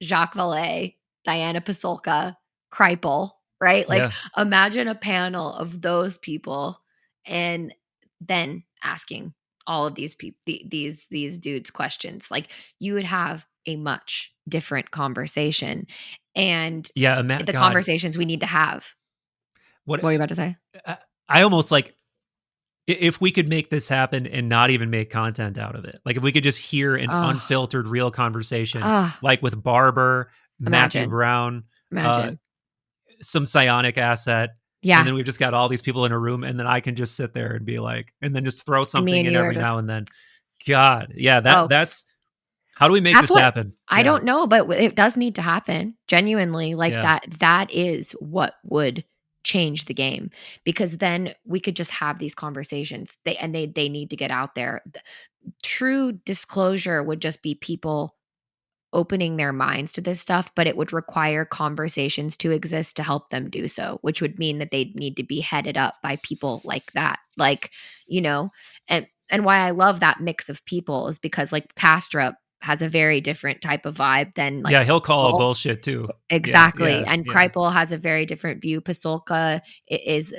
Jacques Vallée, Diana Pasulka, Kreipel, right? Like Yeah. imagine a panel of those people and then asking all of these people these dudes questions. Like you would have a much different conversation and Yeah, Matt, the God, conversations we need to have. what What were you about to say? I almost like if we could make this happen and not even make content out of it. Like if we could just hear an Oh, unfiltered real conversation, ah, like with Barber, Matthew imagine, Brown, uh, imagine. some psionic asset, and Yeah. then we've just got all these people in a room, and then I can just sit there and be like, and then just throw And me something and in you are every just, now and then. God, yeah, oh, that's how do we make that's this what happen? I Yeah, don't know, but it does need to happen. Genuinely, like yeah, that is what would change the game because then we could just have these conversations. They need to get out there. True disclosure would just be people opening their minds to this stuff, but it would require conversations to exist to help them do so, which would mean that they'd need to be headed up by people like that. Like, you know, and why I love that mix of people is because like Castro has a very different type of vibe than like yeah. He'll call a Kreipel. bullshit too. Yeah, Exactly. yeah, And yeah, Kreipel has a very different view. Pasolka is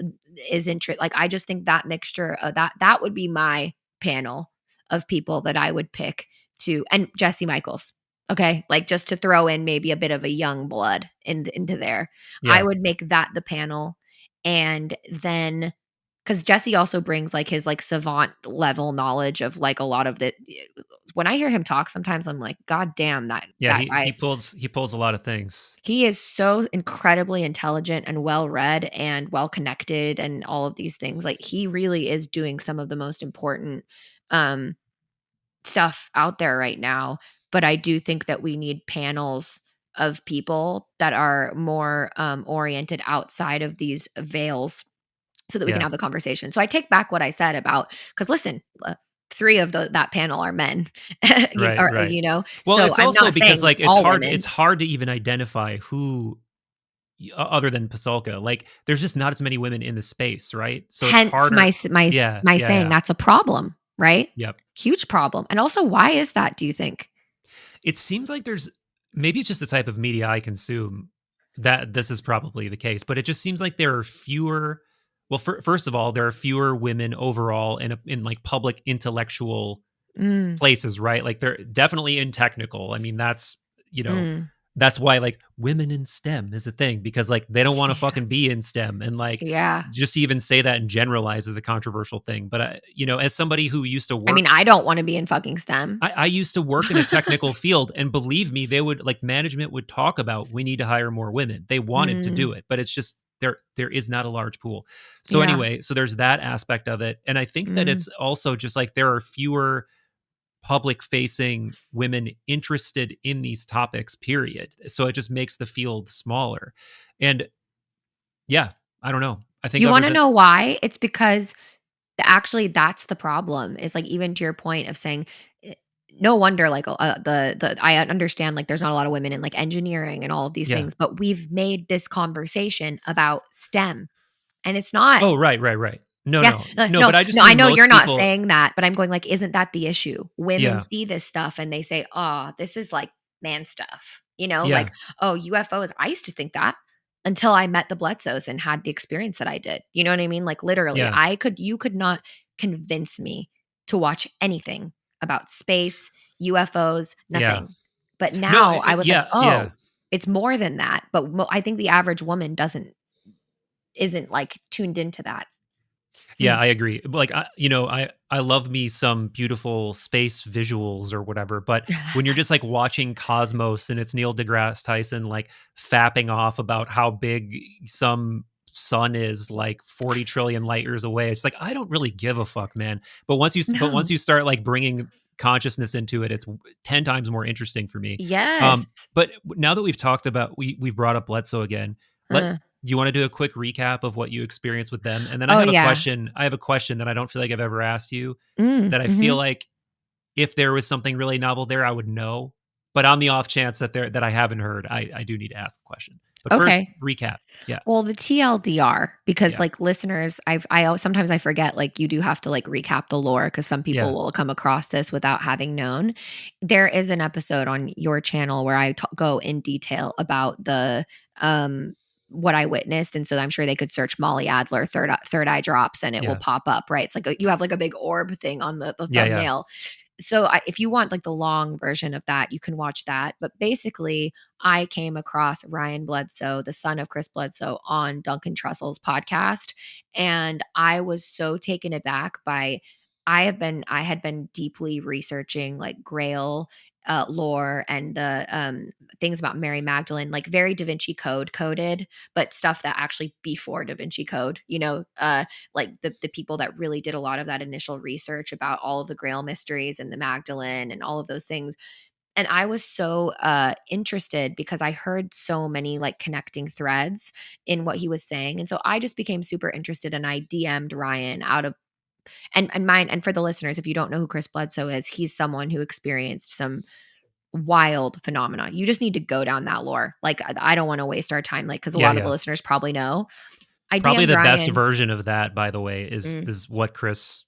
like I just think that mixture of that would be my panel of people that I would pick to and Jesse Michaels. Okay, like just to throw in maybe a bit of a young blood into there. I yeah, would make that the panel, and then because Jesse also brings like his like savant level knowledge of like a lot of the. When I hear him talk, sometimes I'm like, God damn, yeah. that He guy's pulls a lot of things. he is so incredibly intelligent and well read and well connected and all of these things. Like he really is doing some of the most important um stuff out there right now. But I do think that we need panels of people that are more oriented outside of these veils so that we can Yeah, have the conversation. So I take back what I said about because listen, three of that panel are men, right, right. you know. Well, So it's I'm also not because saying like all it's women. hard to even identify who other than Pasolka. Like there's just not as many women in the space, right? So it's Hence harder. Yeah, my yeah, saying yeah. that's a problem, right? Yep. Huge problem. And also, why is that? Do you think? It seems like there's maybe it's just the type of media I consume that this is probably the case, but it just seems like there are fewer. Well, first of all, there are fewer women overall in like public intellectual Mm, places, right? Like they're definitely in technical. I mean, mm, that's why like women in STEM is a thing because like they don't want to yeah, fucking be in STEM and like yeah. just to even say that and generalize is a controversial thing. But as somebody who used to I mean, work I don't want to be in fucking STEM. I used to work in a technical field, and believe me, they would like management would talk about we need to hire more women. They wanted to Mm, do it, but it's just there is not a large pool. So yeah. anyway, so there's that aspect of it, and I think that Mm. it's also just like there are fewer public facing women interested in these topics. Period. So it just makes the field smaller, and yeah, I don't know. I think You other want to than know why? It's because actually that's the problem. Is like even to your point of saying eh, no wonder like the I understand like there's not a lot of women in like engineering and all of these yeah. things, but we've made this conversation about STEM and it's not. Oh, right, right, right. No, Yeah, no. no, But I just no, I mean know you're most not people. saying that, but I'm going like, isn't that the issue? Women Yeah, see this stuff and they say, "Oh, this is like man stuff." You know, yeah, like, "Oh, UFOs." I used to think that until I met the Bledsoes and had the experience that I did. You know what I mean? Like literally, yeah. you could not convince me to watch anything about space, UFOs, Yeah. nothing. But No, now I was like, yeah, yeah. "Oh, it's more than that." But I think the average woman isn't, like, tuned into that. Yeah, Hmm. I agree. Like, I love me some beautiful space visuals or whatever, but when you're just like watching Cosmos and it's Neil deGrasse Tyson like fapping off about how big some sun is like 40 trillion light years away, it's like I don't really give a fuck, man. But once No. you start like bringing consciousness into it, it's 10 times more interesting for me. Yes. But now that we've talked about we've brought up Bledsoe again, let Uh. you want to do a quick recap of what you experienced with them? And then I Oh, have a yeah. question. I have a question that I don't feel like I've ever asked you that I feel Mhm. like if there was something really novel there, I would know. But on the off chance that I haven't heard, I do need to ask the question. But first, Okay. recap. Yeah. Well, the TLDR, because, Yeah. like, listeners, sometimes I forget, like, you do have to, like, recap the lore because some people Yeah. will come across this without having known. There is an episode on your channel where I go in detail about um, what I witnessed, and so I'm sure they could search Mollie Adler third eye drops, and it will Yeah. pop up, right? It's like you have, like, a big orb thing on the Yeah. Yeah. thumbnail. So if you want like the long version of that, you can watch that. But basically, I came across Ryan Bledsoe, the son of Chris Bledsoe, on Duncan Trussell's podcast, and I was so taken aback by. I had been deeply researching like Grail lore and the things about Mary Magdalene, like very Da Vinci Code coded, but stuff that actually before Da Vinci Code, like the people that really did a lot of that initial research about all of the Grail mysteries and the Magdalene and all of those things. And I was so interested because I heard so many like connecting threads in what he was saying. And so I just became super interested and I DM'd Ryan out of and mine and for the listeners, if you don't know who Chris Bledsoe is, he's someone who experienced some wild phenomena. You just need to go down that lore. Like I don't want to waste our time, like because a Yeah. lot of the Yeah. listeners probably know. I Probably DM'd the best Ryan. version of that, by the way, Mm, is what Chris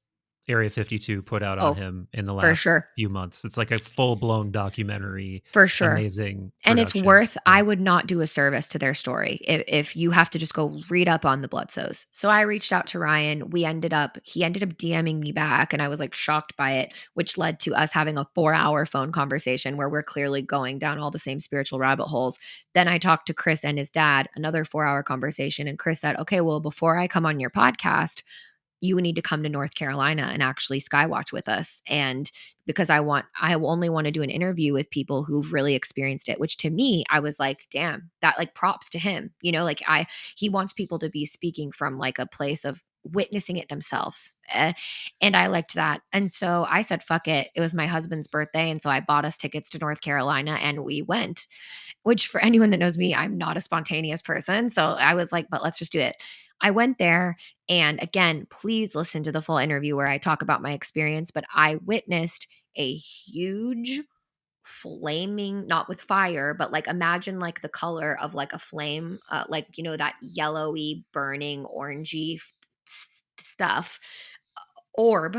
Area 52 put out on oh, him in the for last sure. few months. It's like a full blown documentary, For sure. amazing And it's production. worth Yeah. I would not do a service to their story if you have to just go read up on the Bledsoes. So I reached out to Ryan. He ended up DMing me back and I was like shocked by it, which led to us having a 4-hour phone conversation where we're clearly going down all the same spiritual rabbit holes. Then I talked to Chris and his dad, another 4-hour conversation. And Chris said, "Okay, well, before I come on your podcast, you need to come to North Carolina and actually skywatch with us." And because I only want to do an interview with people who've really experienced it, which to me, I was like, damn, that like props to him. Like he wants people to be speaking from like a place of witnessing it themselves. And I liked that. And so I said, fuck it. It was my husband's birthday. And so I bought us tickets to North Carolina and we went, which for anyone that knows me, I'm not a spontaneous person. So I was like, but let's just do it. I went there. And again, please listen to the full interview where I talk about my experience. But I witnessed a huge flaming, not with fire, but like imagine like the color of like a flame, like, that yellowy, burning, orangey stuff, orb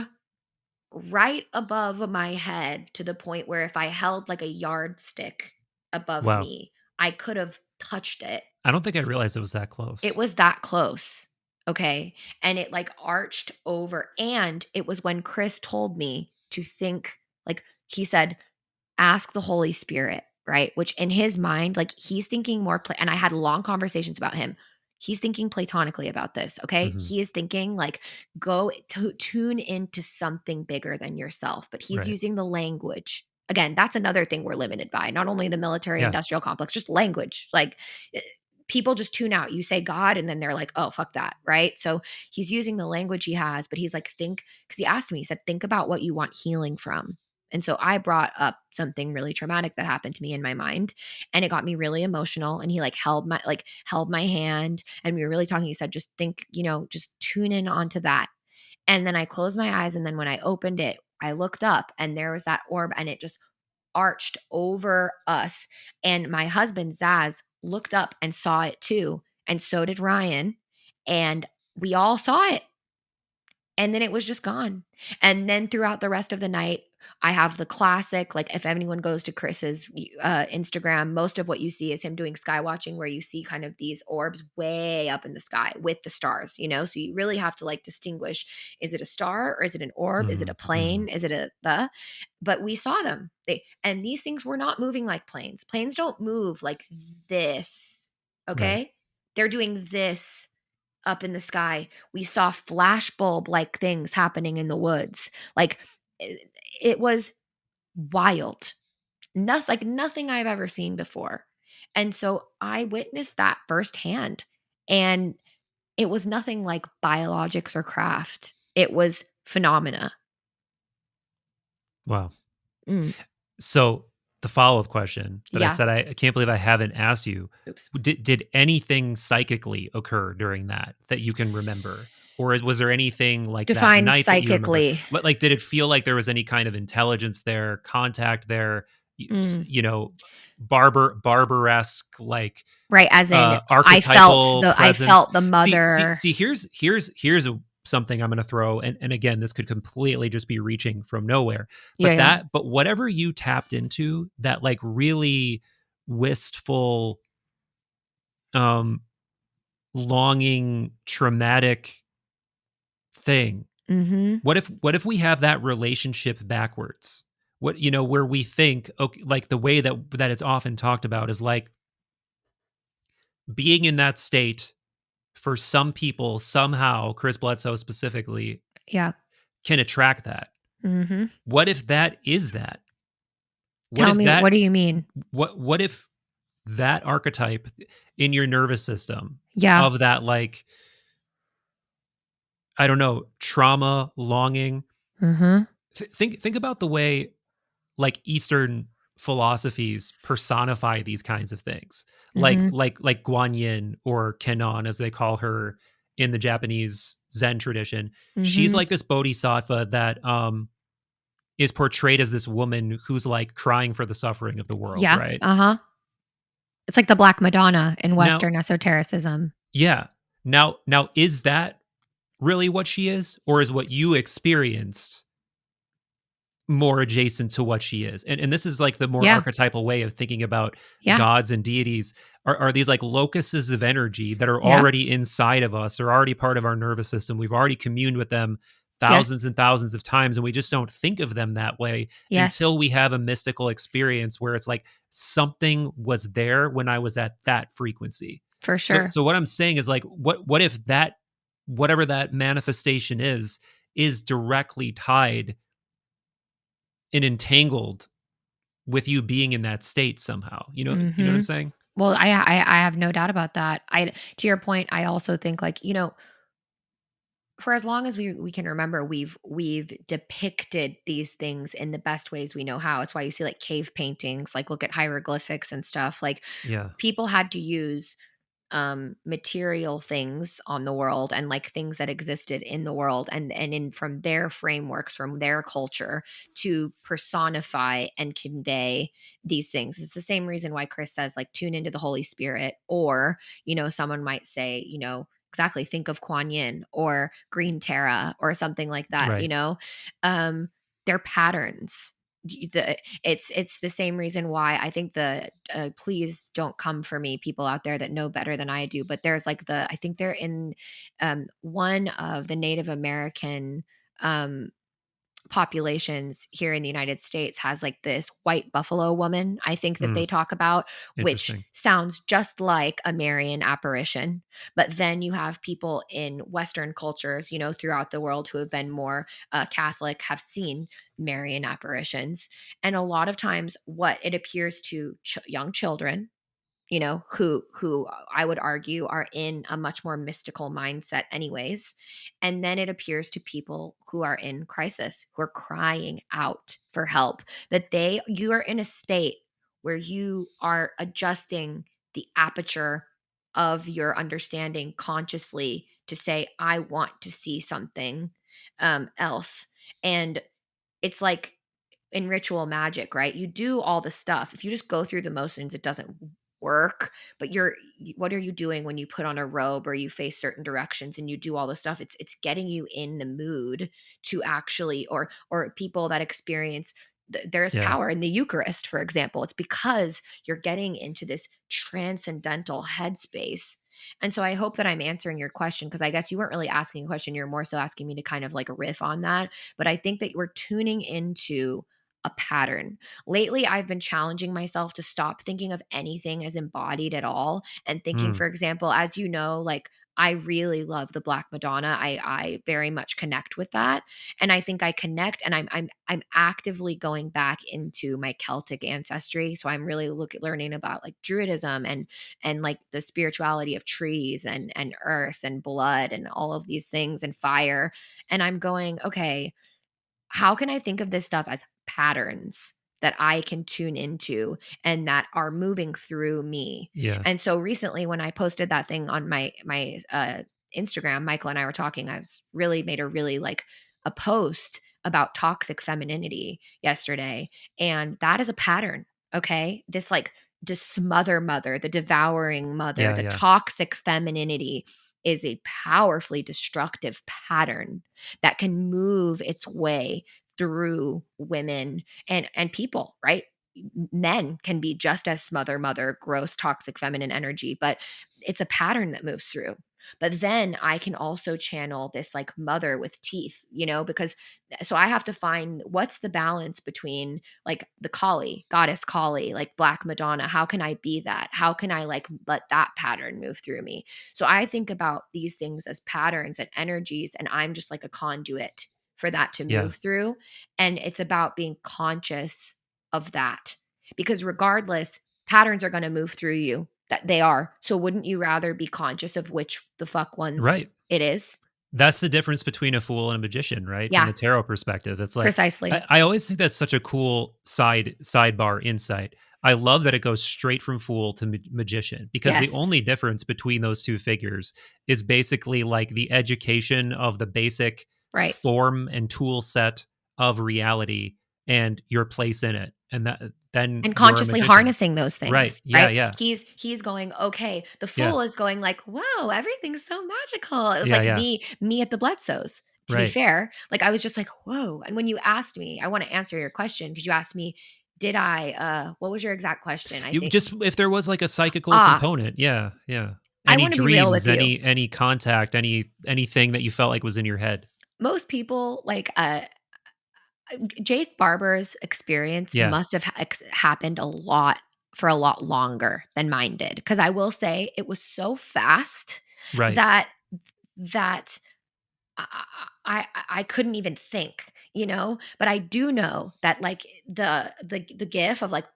right above my head to the point where if I held like a yardstick above Wow. me, I could have touched it. I don't think I realized it was that It close. was that close. Okay. And it like arched over. And it was when Chris told me to think, like, he said, ask the Holy Spirit, right? Which in his mind, like he's thinking more, and I had long conversations about him. He's thinking platonically about this. Okay. Hmm. He is thinking like go to tune into something bigger than yourself, but he's Right. using the language. Again, that's another thing we're limited by, not only the military Yeah. industrial complex, just language. Like people just tune out. You say God, and then they're like, oh, fuck that. Right. So he's using the language he has, but he's like, think, because he asked me, he said, think about what you want healing from. And so I brought up something really traumatic that happened to me in my mind and it got me really emotional and he held my hand and we were really talking. He said, just think, just tune in onto that. And then I closed my eyes and then when I opened it, I looked up and there was that orb and it just arched over us. And my husband Zaz looked up and saw it too. And so did Ryan. And we all saw it. And then it was just gone. And then throughout the rest of the night, I have the classic, like if anyone goes to Chris's Instagram, most of what you see is him doing sky watching, where you see kind of these orbs way up in the sky with the stars, you know? So you really have to like distinguish, is it a star or is it an orb? Is it a Mhm, mhm. plane? Is it but we saw them. And these things were not moving like planes. Planes don't move like this. Right. Okay. They're doing this up in the sky. We saw flashbulb like things happening in the woods. Like it, it was wild. Nothing I've ever seen before. And so I witnessed that firsthand. And it was nothing like biologics or craft. It was phenomena. Wow. Mm, So the follow-up question that I yeah. said I can't believe I haven't asked you, Oops. did anything psychically occur during that you can remember? Or was there anything like that Define night that you remember? psychically. Like, did it feel like there was any kind of intelligence there, contact there, Mm, you know, barber-esque, like, right. As in, archetypal I presence? felt the See, mother. see, here's something I'm gonna throw, and again, this could completely just be reaching from nowhere. Yeah. Yeah. But whatever you tapped into, that like really wistful, um, longing, traumatic thing. Mm-hmm. What if we have that relationship backwards? What, where we think, okay, like the way that it's often talked about is like being in that state for some people somehow, Chris Bledsoe specifically, Yeah. can attract that. Mm-hmm. What if that is that? What Tell if me, what that do you mean? what if that archetype in your nervous system Yeah. of that, like, I don't know, trauma, longing. Mm-hmm. Think about the way like Eastern philosophies personify these kinds of things. Like Mm-hmm. like Guan Yin, or Kenon as they call her in the Japanese Zen tradition. She's Mm-hmm. like this bodhisattva that is portrayed as this woman who's like crying for the suffering of the world, Yeah. right? Uh-huh. It's like the Black Madonna in Now, Western esotericism. yeah. Now is that really what she is, or is what you experienced more adjacent to what she is? And this is like the more Yeah. archetypal way of thinking about Yeah. gods and deities, are these like locuses of energy that are Yeah. already inside of us, are already part of our nervous system. We've already communed with them thousands Yes. and thousands of times, and we just don't think of them that way Yes. until we have a mystical experience where it's like something was there when I was at that frequency. For So sure. so what I'm saying is like, what if that, whatever that manifestation is directly tied and entangled with you being in that state somehow. You know what I'm Mm-hmm. saying? Well, I have no doubt about that. I To your point, I also think like, for as long as we can remember, we've depicted these things in the best ways we know how. It's why you see like cave paintings, like look at hieroglyphics and stuff. Like Yeah. people had to use material things on the world and like things that existed in the world, and in from their frameworks, from their culture, to personify and convey these things. It's the same reason why Chris says like tune into the Holy Spirit, or someone might say, exactly, think of Kuan Yin or Green Terra or something like that. Right. um they're patterns. It's the same reason why I think please don't come for me, people out there that know better than I do, but there's like I think they're in one of the Native American um populations here in the United States has like this white buffalo woman, I think, that Mm, they talk about, which interesting. sounds just like a Marian apparition. But then you have people in Western cultures, throughout the world, who have been more Catholic, have seen Marian apparitions. And a lot of times, what it appears to young children, who I would argue are in a much more mystical mindset anyways. And then it appears to people who are in crisis, who are crying out for help, that you are in a state where you are adjusting the aperture of your understanding consciously to say, I want to see something else. And it's like in ritual magic, right? You do all the stuff. If you just go through the motions, it doesn't work, but what are you doing when you put on a robe or you face certain directions and you do all this stuff? It's getting you in the mood to actually, or people that experience there's Yeah. power in the Eucharist, for example. It's because you're getting into this transcendental headspace. And so I hope that I'm answering your question, because I guess you weren't really asking a question. You're more so asking me to kind of like riff on that. But I think that we're tuning into a pattern. Lately, I've been challenging myself to stop thinking of anything as embodied at all and thinking, Mm. for example, as you know, like I really love the Black Madonna. I very much connect with that. And I think I connect, and I'm actively going back into my Celtic ancestry. So I'm really learning about like Druidism and like the spirituality of trees and earth and blood and all of these things and fire. And I'm going, okay, how can I think of this stuff as patterns that I can tune into and that are moving through me? Yeah. And so recently when I posted that thing on my Instagram, Michael and I were talking, I was really made a really like a post about toxic femininity yesterday, and that is a pattern, okay? This like smother mother, the devouring mother, Yeah. the Yeah. toxic femininity is a powerfully destructive pattern that can move its way through women and people, right? Men can be just as mother, gross, toxic feminine energy, but it's a pattern that moves through. But then I can also channel this like mother with teeth, because so I have to find what's the balance between like the Kali, goddess Kali, like Black Madonna. How can I be that? How can I like let that pattern move through me? So I think about these things as patterns and energies, and I'm just like a conduit for that to Yeah. move through. And it's about being conscious of that, because regardless, patterns are going to move through you. That they are. So wouldn't you rather be conscious of which the fuck ones Right. it is? That's the difference between a fool and a magician, right? From Yeah, the tarot perspective. It's like precisely. I always think that's such a cool sidebar insight. I love that it goes straight from fool to magician, because the Yes. only difference between those two figures is basically like the education of the basic Right. form and tool set of reality and your place in it. And that then And you're a consciously magician. harnessing those Right. things, Yeah, right? yeah. He's going, okay. The Yeah. fool is going like, whoa, everything's so magical. It was Yeah, like yeah. me at the Bledsoes, to be Right. fair. Like I was just like, whoa. And when you asked me, I want to answer your question because you asked me, did I what was your exact question? I You think just if there was like a psychical ah, component, yeah, yeah. I Any want to be real dreams, with you. any contact, anything that you felt like was in your head. Most people like Jake Barber's experience Yeah, must have happened a lot for a lot longer than mine did, because I will say it was so fast right, that that I, I couldn't even think. But I do know that like the gif of like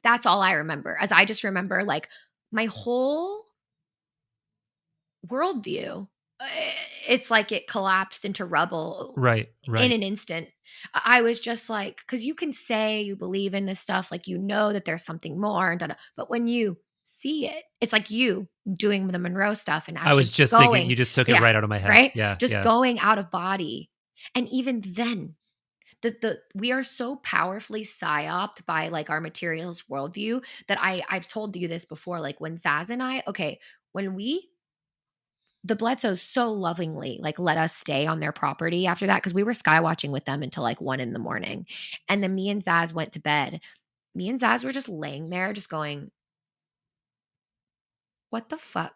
that's all I remember, as I just remember like my whole worldview. uh, It's like it collapsed into rubble right, in right. an instant. I was just like, because you can say you believe in this stuff, like you know that there's something more, and da-da, but when you see it, it's like you doing the Monroe stuff and I was actually just thinking going, you just took it yeah, right out of my head. right, Yeah, just yeah. going out of body, and even then, the we are so powerfully psyoped by like our materials worldview that I've told you this before, like when Zaz and I, okay, when we the Bledsoes so lovingly like let us stay on their property after that, because we were sky watching with them until like 1 a.m. And then me and Zaz went to bed. Me and Zaz were just laying there, just going, what the fuck?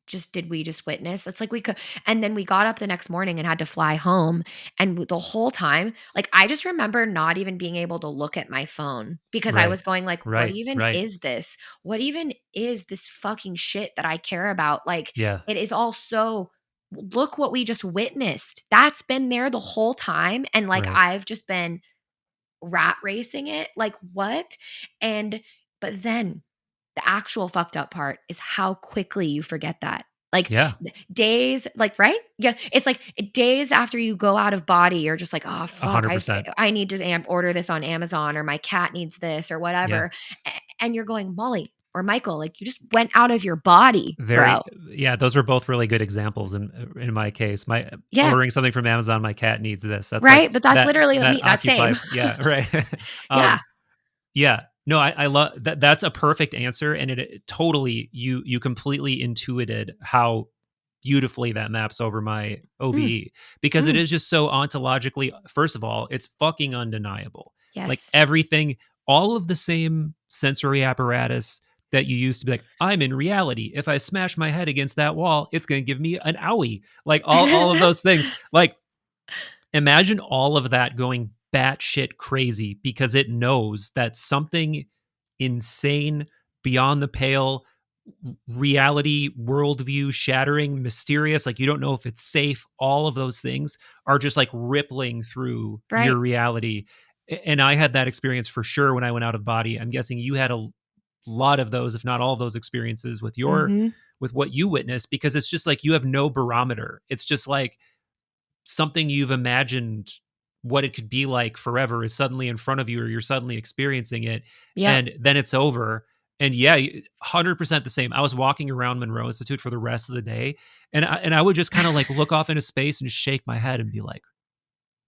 Just did we just witness? It's like we could, and then we got up the next morning and had to fly home. And the whole time, like I just remember not even being able to look at my phone because I Right, was going like, what right, even right. is this? What even is this fucking shit that I care about? Like Yeah, it is all so, look what we just witnessed. That's been there the whole time. And like right. I've just been rat racing it. Like what? And but then the actual fucked up part is how quickly you forget that. Like Yeah, days, like, right? Yeah. It's like days after you go out of body, you're just like, oh fuck, 100%. I need to order this on Amazon, or my cat needs this or Yeah. whatever. And you're going, Molly or Michael, like you just went out of your body, bro. Very yeah, those were both really good examples in my case. My Yeah. ordering something from Amazon, my cat needs this. That's like Right. But that's literally that me. That same. occupies yeah, right. Yeah. um Yeah. No, I love that. That's a perfect answer, and it totally you completely intuited how beautifully that maps over my Mm, OBE, because it mm, is just so ontologically. First of all, it's fucking undeniable. Like yes. everything, all of the same sensory apparatus that you used to be like, I'm in reality. If I smash my head against that wall, it's going to give me an owie. Like all of those things. Like imagine all of that going batshit crazy because it knows that something insane, beyond the pale, reality, worldview shattering, mysterious, like you don't know if it's safe, all of those things are just like rippling through your Right. reality. And I had that experience for sure when I went out of body. I'm guessing you had a lot of those, if not all of those experiences with your Mhm. with what you witnessed, because it's just like you have no barometer. It's just like something you've imagined what it could be like forever is suddenly in front of you, or you're suddenly experiencing it, Yep. and then it's over. And yeah, 100% the same. I was walking around Monroe Institute for the rest of the day, and I would just kind of like look off into space and shake my head and be like,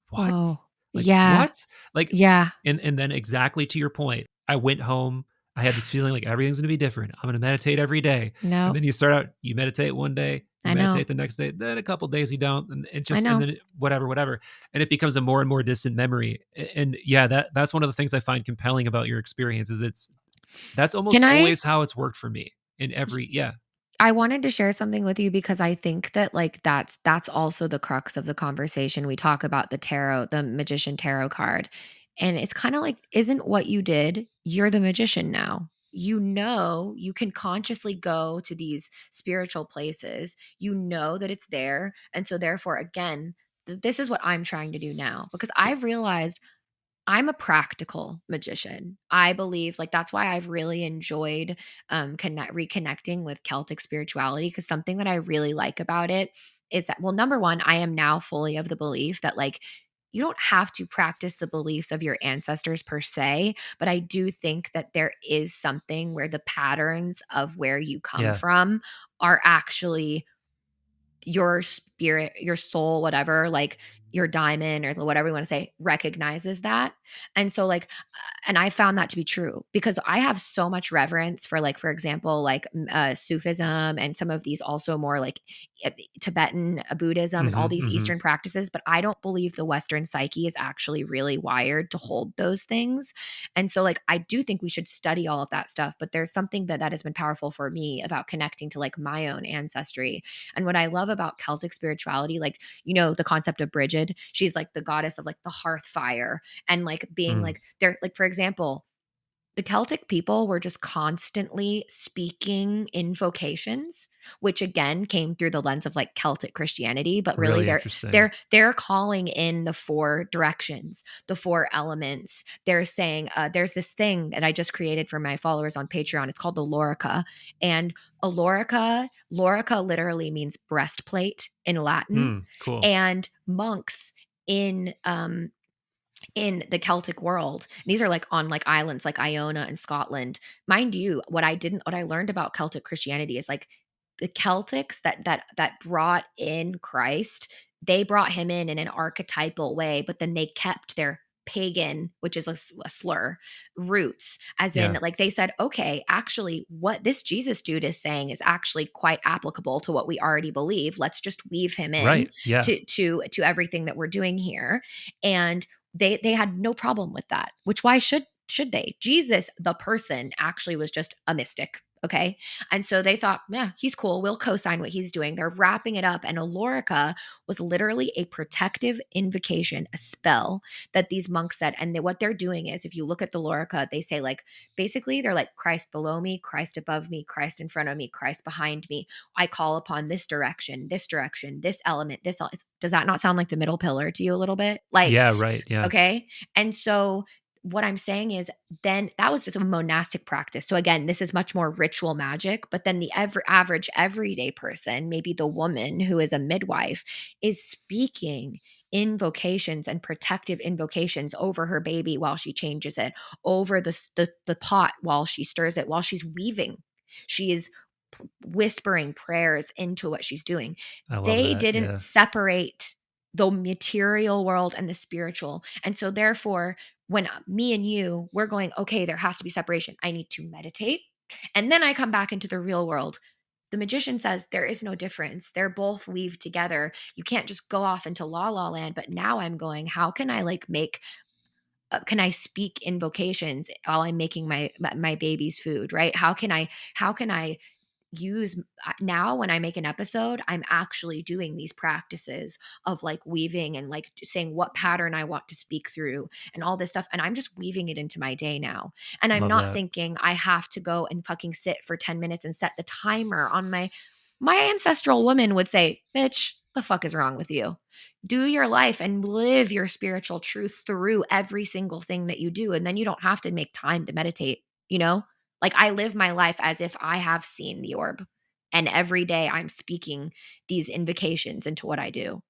what? Whoa. Like Yeah. what? Like, Yeah. and then exactly to your point, I went home. I had this feeling like everything's gonna be different. I'm gonna meditate every day. And No, then you start out, you meditate one day, you I know. meditate the next day, then a couple days you don't, and it I just and know. then whatever, whatever. And it becomes a more and more distant memory. And yeah, that's one of the things I find compelling about your experience is that's Can almost I always how it's worked for me in every yeah. I wanted to share something with you because I think that like that's also the crux of the conversation. We talk about the tarot, the magician tarot card. And it's kind of like isn't what you did, you're the magician now. You know, you can consciously go to these spiritual places. You know that it's there. And so therefore again, this is what I'm trying to do now because I've realized I'm a practical magician. I believe like that's why I've really enjoyed reconnecting with Celtic spirituality because something that I really like about it is that well number 1 I am now fully of the belief that like you don't have to practice the beliefs of your ancestors per se, but I do think that there is something where the patterns of where you come Yeah. from are actually your spirit, your soul, whatever, like your diamond or whatever you want to say, recognizes that. And so, like, and I found that to be true because I have so much reverence for, like, for example, like Sufism and some of these also more like Tibetan Buddhism and all Mhm. these Mhm. Eastern practices. But I don't believe the Western psyche is actually really wired to hold those things. And so, like, I do think we should study all of that stuff. But there's something that has been powerful for me about connecting to like my own ancestry and what I love about Celtic spirituality, like, you know, the concept of Brigid, she's like the goddess of like the hearth fire and like being Mm. like, they're like, for example, the Celtic people were just constantly speaking invocations, which again came through the lens of like Celtic Christianity, but really Really they're interesting. they're they're calling in the four directions, the four elements. They're saying there's this thing that I just created for my followers on Patreon. It's called the Lorica, and Lorica literally means breastplate in Latin, Mm, cool. and monks in the Celtic world. These are like on like islands like Iona and Scotland. Mind you, what I learned about Celtic Christianity is like the Celtics that brought in Christ, they brought him in an archetypal way, but then they kept their pagan, which is a slur, roots, as in Yeah. like they said, okay, actually what this Jesus dude is saying is actually quite applicable to what we already believe. Let's just weave him in Right. Yeah. to everything that we're doing here. And they had no problem with that. Which why should they? Jesus, the person, actually was just a mystic. Okay. And so they thought, yeah, he's cool. We'll co sign what he's doing. They're wrapping it up. And Alorica was literally a protective invocation, a spell that these monks said. And what they're doing is, if you look at the Lorica, they say, like, basically, they're like, Christ below me, Christ above me, Christ in front of me, Christ behind me. I call upon this direction, this element, does that not sound like the middle pillar to you a little bit? Like, Yeah, right. Yeah. okay. And so what I'm saying is then that was just a monastic practice. So again, this is much more ritual magic, but then the average everyday person, maybe the woman who is a midwife, is speaking invocations and protective invocations over her baby while she changes it, over the pot while she stirs it, while she's weaving. She is whispering prayers into what she's doing. I love They that. didn't Yeah. separate the material world and the spiritual. And so therefore, when me and you, we're going, okay, there has to be separation. I need to meditate. And then I come back into the real world. The magician says there is no difference. They're both weaved together. You can't just go off into la la land. But now I'm going, how can I like make can I speak invocations while I'm making my baby's food, right? How can I use now when I make an episode, I'm actually doing these practices of like weaving and like saying what pattern I want to speak through and all this stuff. And I'm just weaving it into my day now. And I'm Love not that. thinking I have to go and fucking sit for 10 minutes and set the timer on my ancestral woman would say, bitch, the fuck is wrong with you? Do your life and live your spiritual truth through every single thing that you do. And then you don't have to make time to meditate, you know? Like I live my life as if I have seen the orb. And every day I'm speaking these invocations into what I do.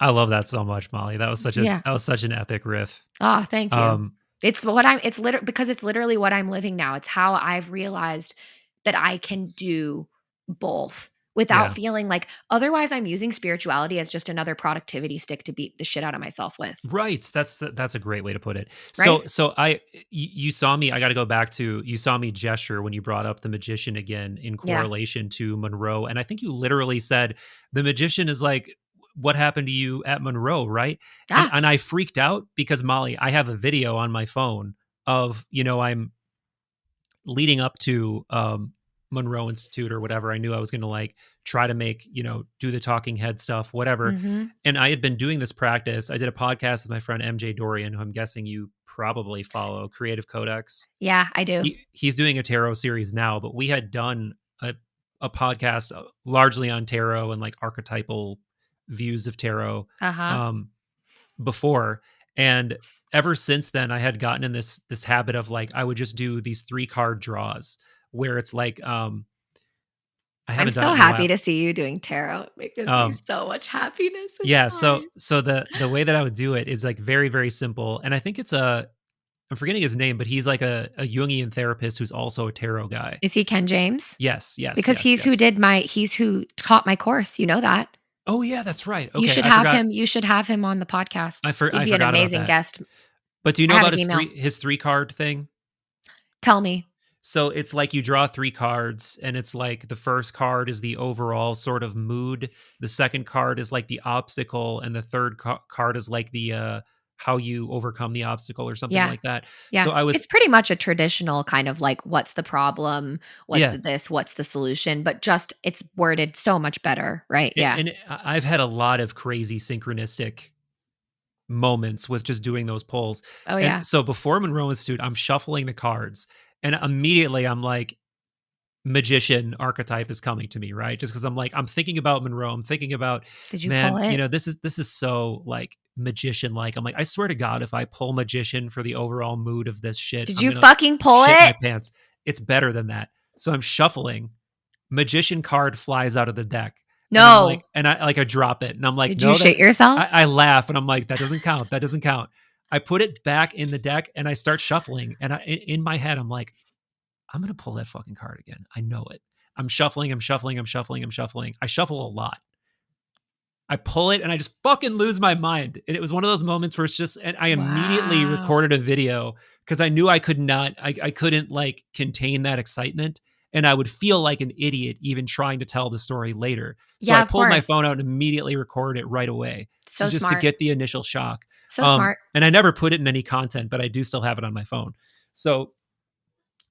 I love that so much, Molly. Yeah. That was such an epic riff. Oh, thank you. Um, It's literally because it's literally what I'm living now. It's how I've realized that I can do both without yeah. feeling like otherwise I'm using spirituality as just another productivity stick to beat the shit out of myself with. Right. That's a great way to put it. Right? You saw me. I got to go back to you saw me gesture when you brought up the magician again in Yeah. correlation to Monroe, and I think you literally said the magician is like what happened to you at Monroe, right? Ah. And I freaked out because Molly, I have a video on my phone of I'm leading up to Monroe Institute or whatever. I knew I was going to like try to make, do the talking head stuff, whatever. Mhm. And I had been doing this practice. I did a podcast with my friend MJ Dorian, who I'm guessing you probably follow, Creative Codex. Yeah, I do. He's doing a tarot series now, but we had done a podcast largely on tarot and like archetypal views of tarot Uh-huh. before. And ever since then, I had gotten in this habit of like I would just do these 3-card draws where it's like I I'm haven't done so it in a happy while. to see you doing tarot. It gives me Um, so much happiness yeah, inside. so the way that I would do it is like very very simple, and I think it's I'm forgetting his name, but he's like a Jungian therapist who's also a tarot guy. Is he Ken James? Yes, yes, Because yes, yes. he's who taught my course, you know that. Oh yeah, that's right. You Okay, should have him on the podcast. He'd I be an forgot about amazing that. guest. But do you I know have about his email. his 3-card thing? Tell me. So it's like you draw 3 cards, and it's like the first card is the overall sort of mood. The second card is like the obstacle, and the third card is like the how you overcome the obstacle or something Yeah. like that. Yeah. So I was It's pretty much a traditional kind of like what's the problem? What's yeah, the this? What's the solution? But just it's worded so much better, right? Yeah. and I've had a lot of crazy synchronistic moments with just doing those pulls. Oh And yeah. so before Monroe Institute, I'm shuffling the cards, and immediately I'm like, magician archetype is coming to me, right? Just because I'm like, I'm thinking about Monroe. I'm thinking about, Did you pull man, it? this is so like magician like. I'm like, I swear to God, if I pull magician for the overall mood of this shit, Did I'm you gonna fucking pull shit my it? pants. It's better than that. So I'm shuffling. Magician card flies out of the deck. And I'm like, No. and I drop it. And I'm like, Did you no, shit yourself? I laugh and I'm like, that doesn't count. That doesn't count. I put it back in the deck and I start shuffling. And in my head, I'm like, I'm going to pull that fucking card again. I know it. I'm shuffling, I'm shuffling, I'm shuffling, I'm shuffling. I shuffle a lot. I pull it and I just fucking lose my mind. And it was one of those moments where it's just, and I immediately Wow. recorded a video because I knew I could not, I couldn't like contain that excitement. And I would feel like an idiot even trying to tell the story later. So Yeah, I of pulled my course. phone out and immediately recorded it right away. So Just to smart. get the initial shock. So smart. And I never put it in any content, but I do still have it on my phone. So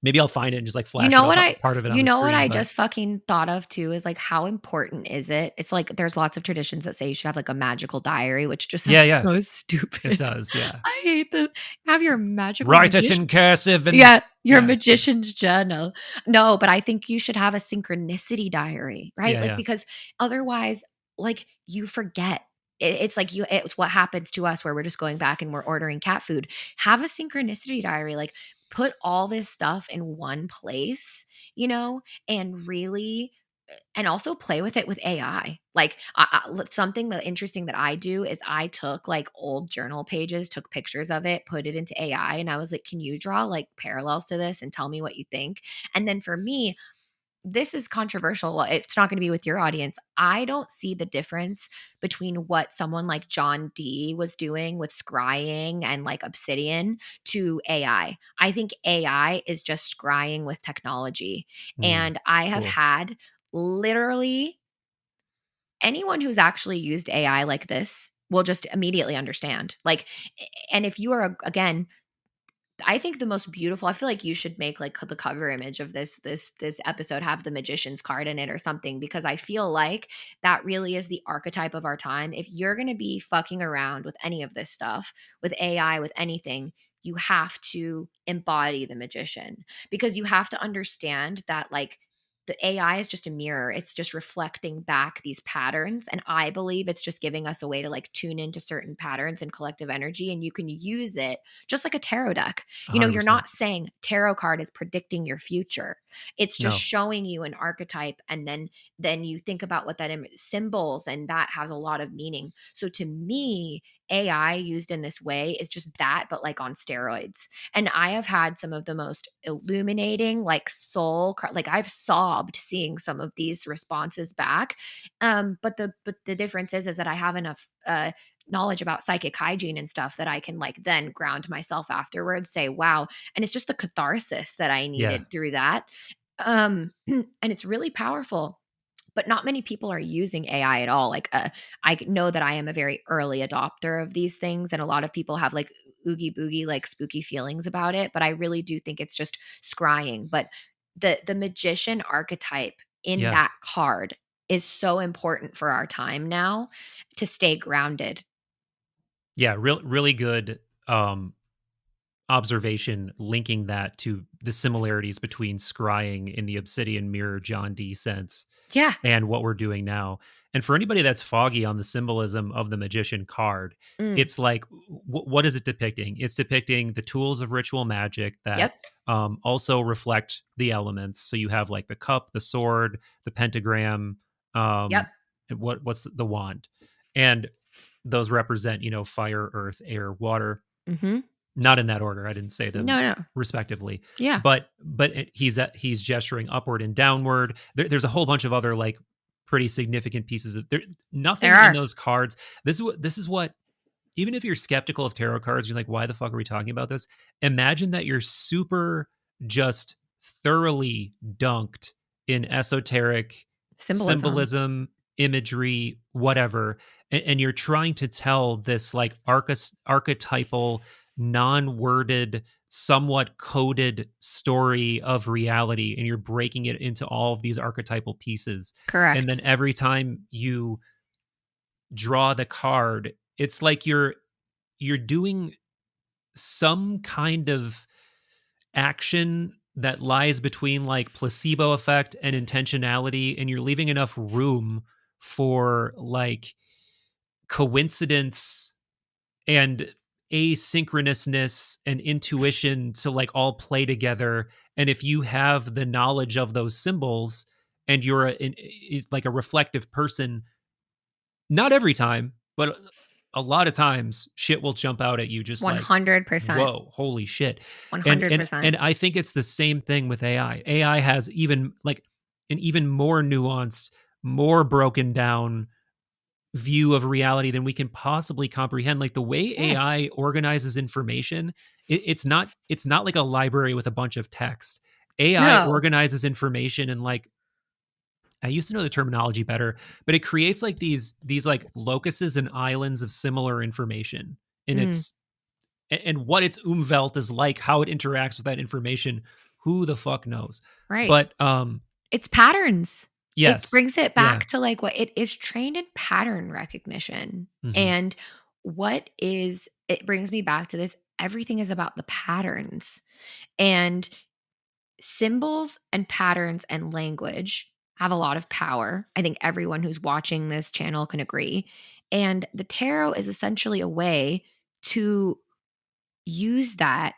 maybe I'll find it and just like You flash it know up what I part of it on you the know what screen. I But just fucking thought of too is like how important is it? It's like there's lots of traditions that say you should have like a magical diary, which just yeah, sounds yeah, so it stupid. does. Yeah. I hate the have your magical Write it magician. in cursive and Yeah, your yeah, magician's journal. No, but I think you should have a synchronicity diary, right? yeah, Like yeah. because otherwise, like you forget. It's like it's what happens to us where we're just going back and we're ordering cat food. Have a synchronicity diary. Like put all this stuff in one place, and really and also play with it with AI. Like something that interesting that I do is I took like old journal pages, took pictures of it, put it into AI, and I was like, "Can you draw like parallels to this and tell me what you think?" And then for me, this is controversial. It's not going to be with your audience. I don't see the difference between what someone like John Dee was doing with scrying and like obsidian to AI. I think AI is just scrying with technology. Mm, And I have cool. had literally anyone who's actually used AI like this will just immediately understand. Like, and if you are, again, I think the most beautiful, I feel like you should make like the cover image of this episode have the magician's card in it or something, because I feel like that really is the archetype of our time. If you're going to be fucking around with any of this stuff, with AI, with anything, you have to embody the magician, because you have to understand that like the AI is just a mirror. It's just reflecting back these patterns. And I believe it's just giving us a way to like tune into certain patterns and collective energy. And you can use it just like a tarot deck. You know, you're 100%. not saying tarot card is predicting your future. It's just No. showing you an archetype, and then you think about what that symbols, and that has a lot of meaning. So to me, AI used in this way is just that, but like on steroids. And I have had some of the most illuminating, like like I've sobbed seeing some of these responses back. But the difference is that I have enough knowledge about psychic hygiene and stuff that I can like then ground myself afterwards, say, wow. And it's just the catharsis that I Yeah. needed through that. And it's really powerful. But not many people are using AI at all. Like, I know that I am a very early adopter of these things, and a lot of people have like oogie boogie, like spooky feelings about it. But I really do think it's just scrying. But the magician archetype in Yeah. that card is so important for our time now to stay grounded. Yeah. Really good um, observation linking that to the similarities between scrying in the obsidian mirror John Dee sense Yeah. and what we're doing now. And for anybody that's foggy on the symbolism of the magician card, Mm. it's like, what is it depicting? It's depicting the tools of ritual magic that Yep. also reflect the elements. So you have like the cup, the sword, the pentagram, Yep. and what's the wand, and those represent, fire, earth, air, water. Mhm. Not in that order. I didn't say them No, no. respectively, Yeah. but he's gesturing upward and downward. There's a whole bunch of other like pretty significant pieces of there. There Nothing in are. those cards. This is what. Even if you're skeptical of tarot cards, you're like, why the fuck are we talking about this? Imagine that you're super just thoroughly dunked in esoteric Symbolism. symbolism, imagery, whatever, and you're trying to tell this like archetypal, non-worded, somewhat coded story of reality, and you're breaking it into all of these archetypal pieces. And then Correct. every time you draw the card, it's like you're doing some kind of action that lies between like placebo effect and intentionality, and you're leaving enough room for like coincidence and asynchronousness and intuition to like all play together. And if you have the knowledge of those symbols and you're like a reflective person, not every time, but a lot of times shit will jump out at you just like, 100%. whoa, holy shit. And 100%. I think it's the same thing with AI. AI has even like an even more nuanced, more broken down view of reality than we can possibly comprehend. Like the way Yes. AI organizes information, it's not like a library with a bunch of text. AI No. organizes information and like I used to know the terminology better, but it creates like these like locuses and islands of similar information. And Mm. and what its umwelt is like, how it interacts with that information, who the fuck knows? Right. But It's patterns. It yes. brings it Yeah. back to like what it is trained in pattern recognition. Mhm. And it brings me back to this, everything is about the patterns. And symbols and patterns and language have a lot of power. I think everyone who's watching this channel can agree. And the tarot is essentially a way to use that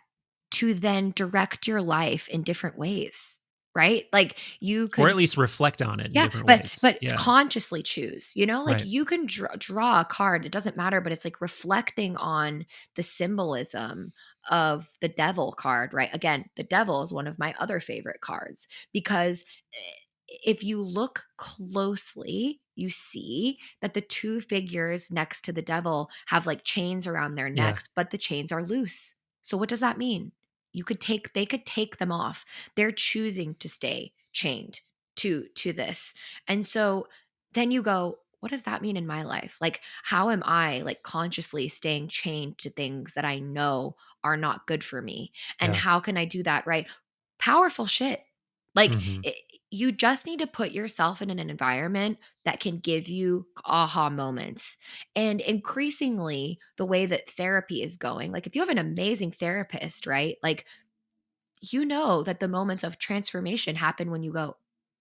to then direct your life in different ways, right? Like you Or could, at least reflect on it in yeah, different but ways. but Yeah. consciously choose, like Right. you can draw a card, it doesn't matter, but it's like reflecting on the symbolism of the devil card, right? Again, the devil is one of my other favorite cards because if you look closely, you see that the two figures next to the devil have like chains around their Yeah. necks, but the chains are loose. So what does that mean? They could take them off. They're choosing to stay chained to this. And so then you go, what does that mean in my life? Like, how am I like consciously staying chained to things that I know are not good for me? And Yeah. how can I do that? Right? Powerful shit. Like, Mm-hmm. you just need to put yourself in an environment that can give you aha moments. And increasingly, the way that therapy is going, like if you have an amazing therapist, right? Like, you know that the moments of transformation happen when you go,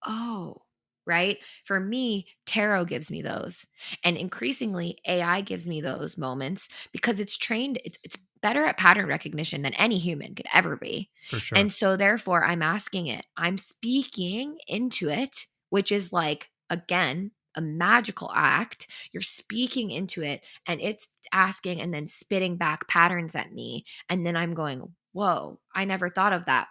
oh, right? For me, tarot gives me those. And increasingly, AI gives me those moments because it's trained, it's better at pattern recognition than any human could ever be. For sure. And so, therefore, I'm asking it, I'm speaking into it, which is like, again, a magical act. You're speaking into it and it's asking and then spitting back patterns at me. And then I'm going, whoa, I never thought of that.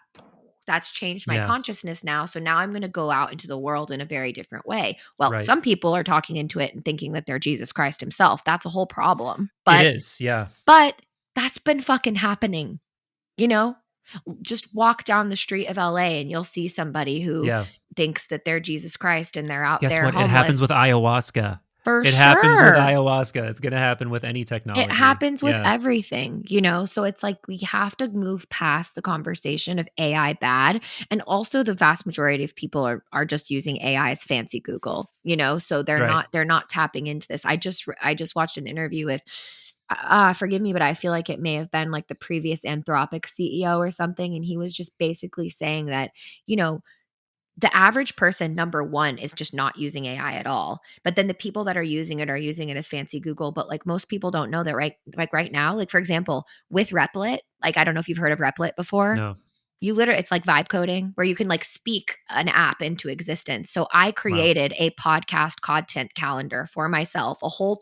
That's changed my Yeah. consciousness now. So now I'm going to go out into the world in a very different way. Well, Right. some people are talking into it and thinking that they're Jesus Christ himself. That's a whole problem. It But is. Yeah. but that's been fucking happening, you know? Just walk down the street of LA and you'll see somebody who Yeah. thinks that they're Jesus Christ and they're out Guess there what? It happens with homeless. ayahuasca. For It happens with sure. ayahuasca. It's going to happen with any It technology. happens with Yeah. everything, you know? So it's like we have to move past the conversation of AI bad. And also the vast majority of people are just using AI as fancy Google, you know? So Right. they're not tapping into this. I just watched an interview with forgive me, but I feel like it may have been like the previous Anthropic CEO or something. And he was just basically saying that, you know, the average person, number one, is just not using AI at all. But then the people that are using it as fancy Google. But like most people don't know that, right? Like right now, like for example, with Replit, like I don't know if you've heard of Replit before. No. You literally, it's like vibe coding where you can like speak an app into existence. So I Wow. created a podcast content calendar for myself, a whole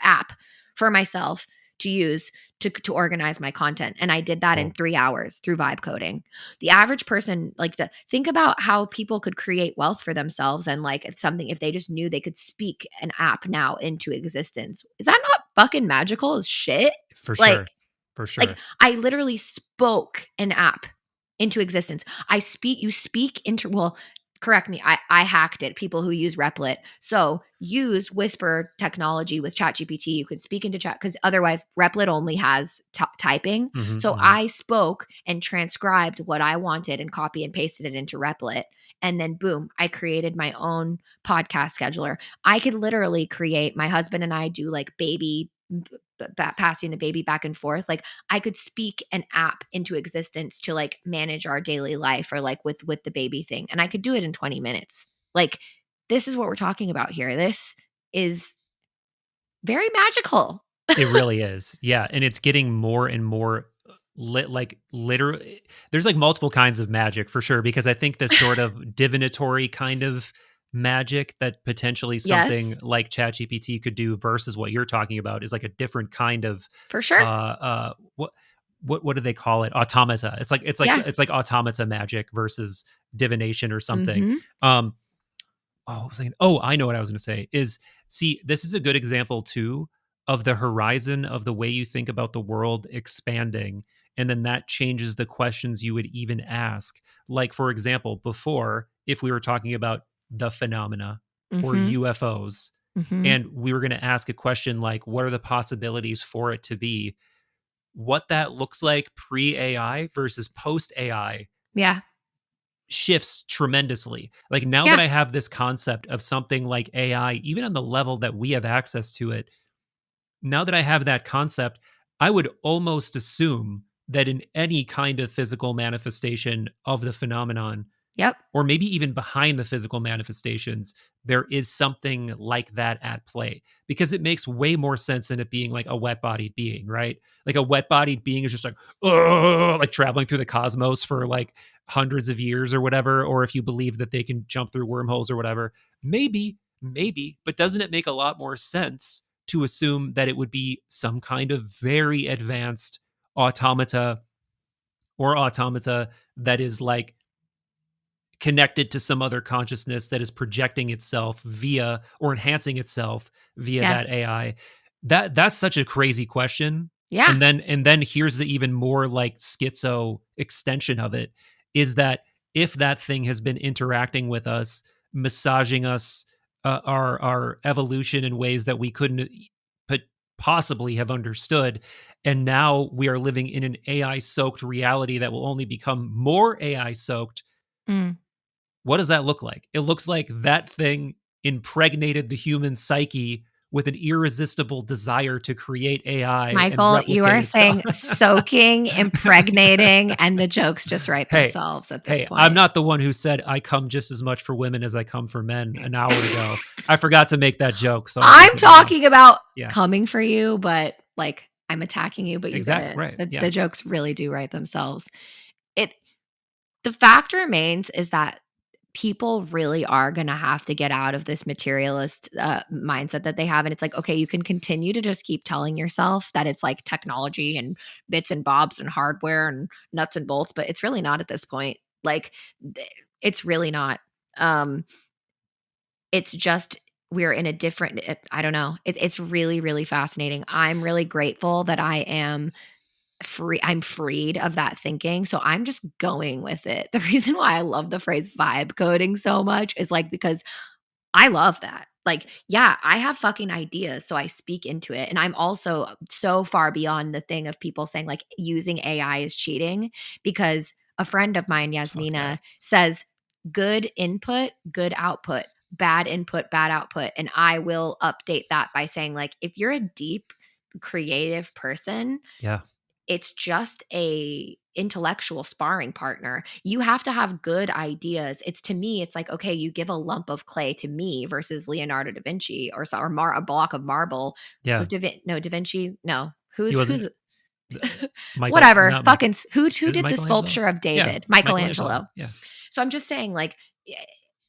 app for myself to use to organize my content. And I did that in Cool. 3 hours through vibe coding. The average person, like to think about how people could create wealth for themselves and like it's something if they just knew they could speak an app now into existence. Is that not fucking magical as shit? For Like, sure. For like sure. I literally spoke an app into existence. You speak into, well, correct me. I hacked it. People who use Replit. So use Whisper technology with ChatGPT. You could speak into chat because otherwise Replit only has typing. Mm-hmm, So mm-hmm. I spoke and transcribed what I wanted and copy and pasted it into Replit. And then boom, I created my own podcast scheduler. I could literally create, my husband and I do like passing the baby back and forth. Like I could speak an app into existence to like manage our daily life or like with the baby thing. And I could do it in 20 minutes. Like this is what we're talking about here. This is very magical. It really is. Yeah. And it's getting more and more like literally there's like multiple kinds of magic for sure, because I think this sort of divinatory kind of magic that potentially something Yes, like ChatGPT could do versus what you're talking about is like a different kind of for sure. what do they call it? Automata. Yeah. It's like automata magic versus divination or something. Mhm. Um I was thinking, oh, I know what I was going to say is, see, this is a good example too of the horizon of the way you think about the world expanding. And then that changes the questions you would even ask. Like, for example, before, if we were talking about the phenomena or Mhm. UFOs, Mhm. and we were going to ask a question like, what are the possibilities for it to be? What that looks like pre AI versus post AI Yeah. shifts tremendously. Like now that Yeah. I have this concept of something like AI, even on the level that we have access to it, now that I have that concept, I would almost assume that in any kind of physical manifestation of the phenomenon, Yep. or maybe even behind the physical manifestations, there is something like that at play, because it makes way more sense than it being like a wet bodied being, right? Like a wet bodied being is just like, "Ugh," like traveling through the cosmos for like hundreds of years or whatever. Or if you believe that they can jump through wormholes or whatever, maybe, but doesn't it make a lot more sense to assume that it would be some kind of very advanced automata or automata that is like connected to some other consciousness that is projecting itself via or enhancing itself via that Yes. AI? That's such a crazy question. Yeah. And then here's the even more like schizo extension of it, is that if that thing has been interacting with us, massaging us, our evolution in ways that we couldn't possibly have understood, and now we are living in an AI soaked reality that will only become more AI soaked, Mm. what does that look like? It looks like that thing impregnated the human psyche with an irresistible desire to create AI and Michael, you replicate are itself. saying soaking, impregnating, and the jokes just write Hey, themselves at this hey, I'm point. not the one who said I come just as much for women as I come for men an hour ago. I forgot to make that joke, so I'm I'm making it now. talking about Yeah, coming for you, but like I'm attacking you, but you exactly. didn't. Right. The Yeah. jokes really do write themselves. It The fact remains is that people really are going to have to get out of this materialist mindset that they have. And it's like, okay, you can continue to just keep telling yourself that it's like technology and bits and bobs and hardware and nuts and bolts, but it's really not at this point. Like, it's really not. Um, it's just we're in a different. I don't know. It's really, really fascinating. I'm really grateful that I am I'm freed of that thinking, so I'm just going with it. The reason why I love the phrase vibe coding so much is like because I love that. Like, yeah, I have fucking ideas, so I speak into it. And I'm also so far beyond the thing of people saying like using AI is cheating, because a friend of mine, Fuck that. Yasmina, says good input, good output, bad input, bad output. And I will update that by saying, like, if you're a deep creative person, Yeah. it's just a intellectual sparring partner. You have to have good ideas. It's to me, it's like, okay, you give a lump of clay to me versus Leonardo da Vinci a block of marble. Yeah. Was Da Vinci? No. He Who's wasn't Michael, whatever. not Michael. Fucking who Is it did the Michelangelo? sculpture of Yeah. David? Michelangelo. Michelangelo. Yeah. So I'm just saying, like,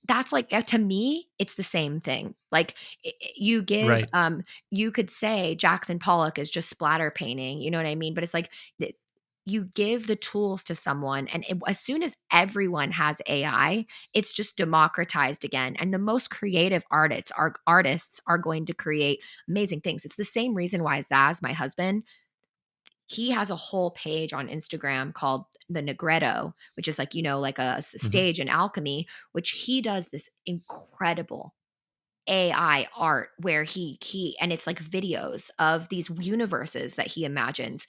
that's like to me, it's the same thing. Like you give, Right. you could say Jackson Pollock is just splatter painting. You know what I mean? But it's like you give the tools to someone, and as soon as everyone has AI, it's just democratized again. And the most creative artists are going to create amazing things. It's the same reason why Zaz, my husband, he has a whole page on Instagram called the Negretto, which is like, like a Hmm. stage in alchemy, which he does this incredible AI art where he and it's like videos of these universes that he imagines.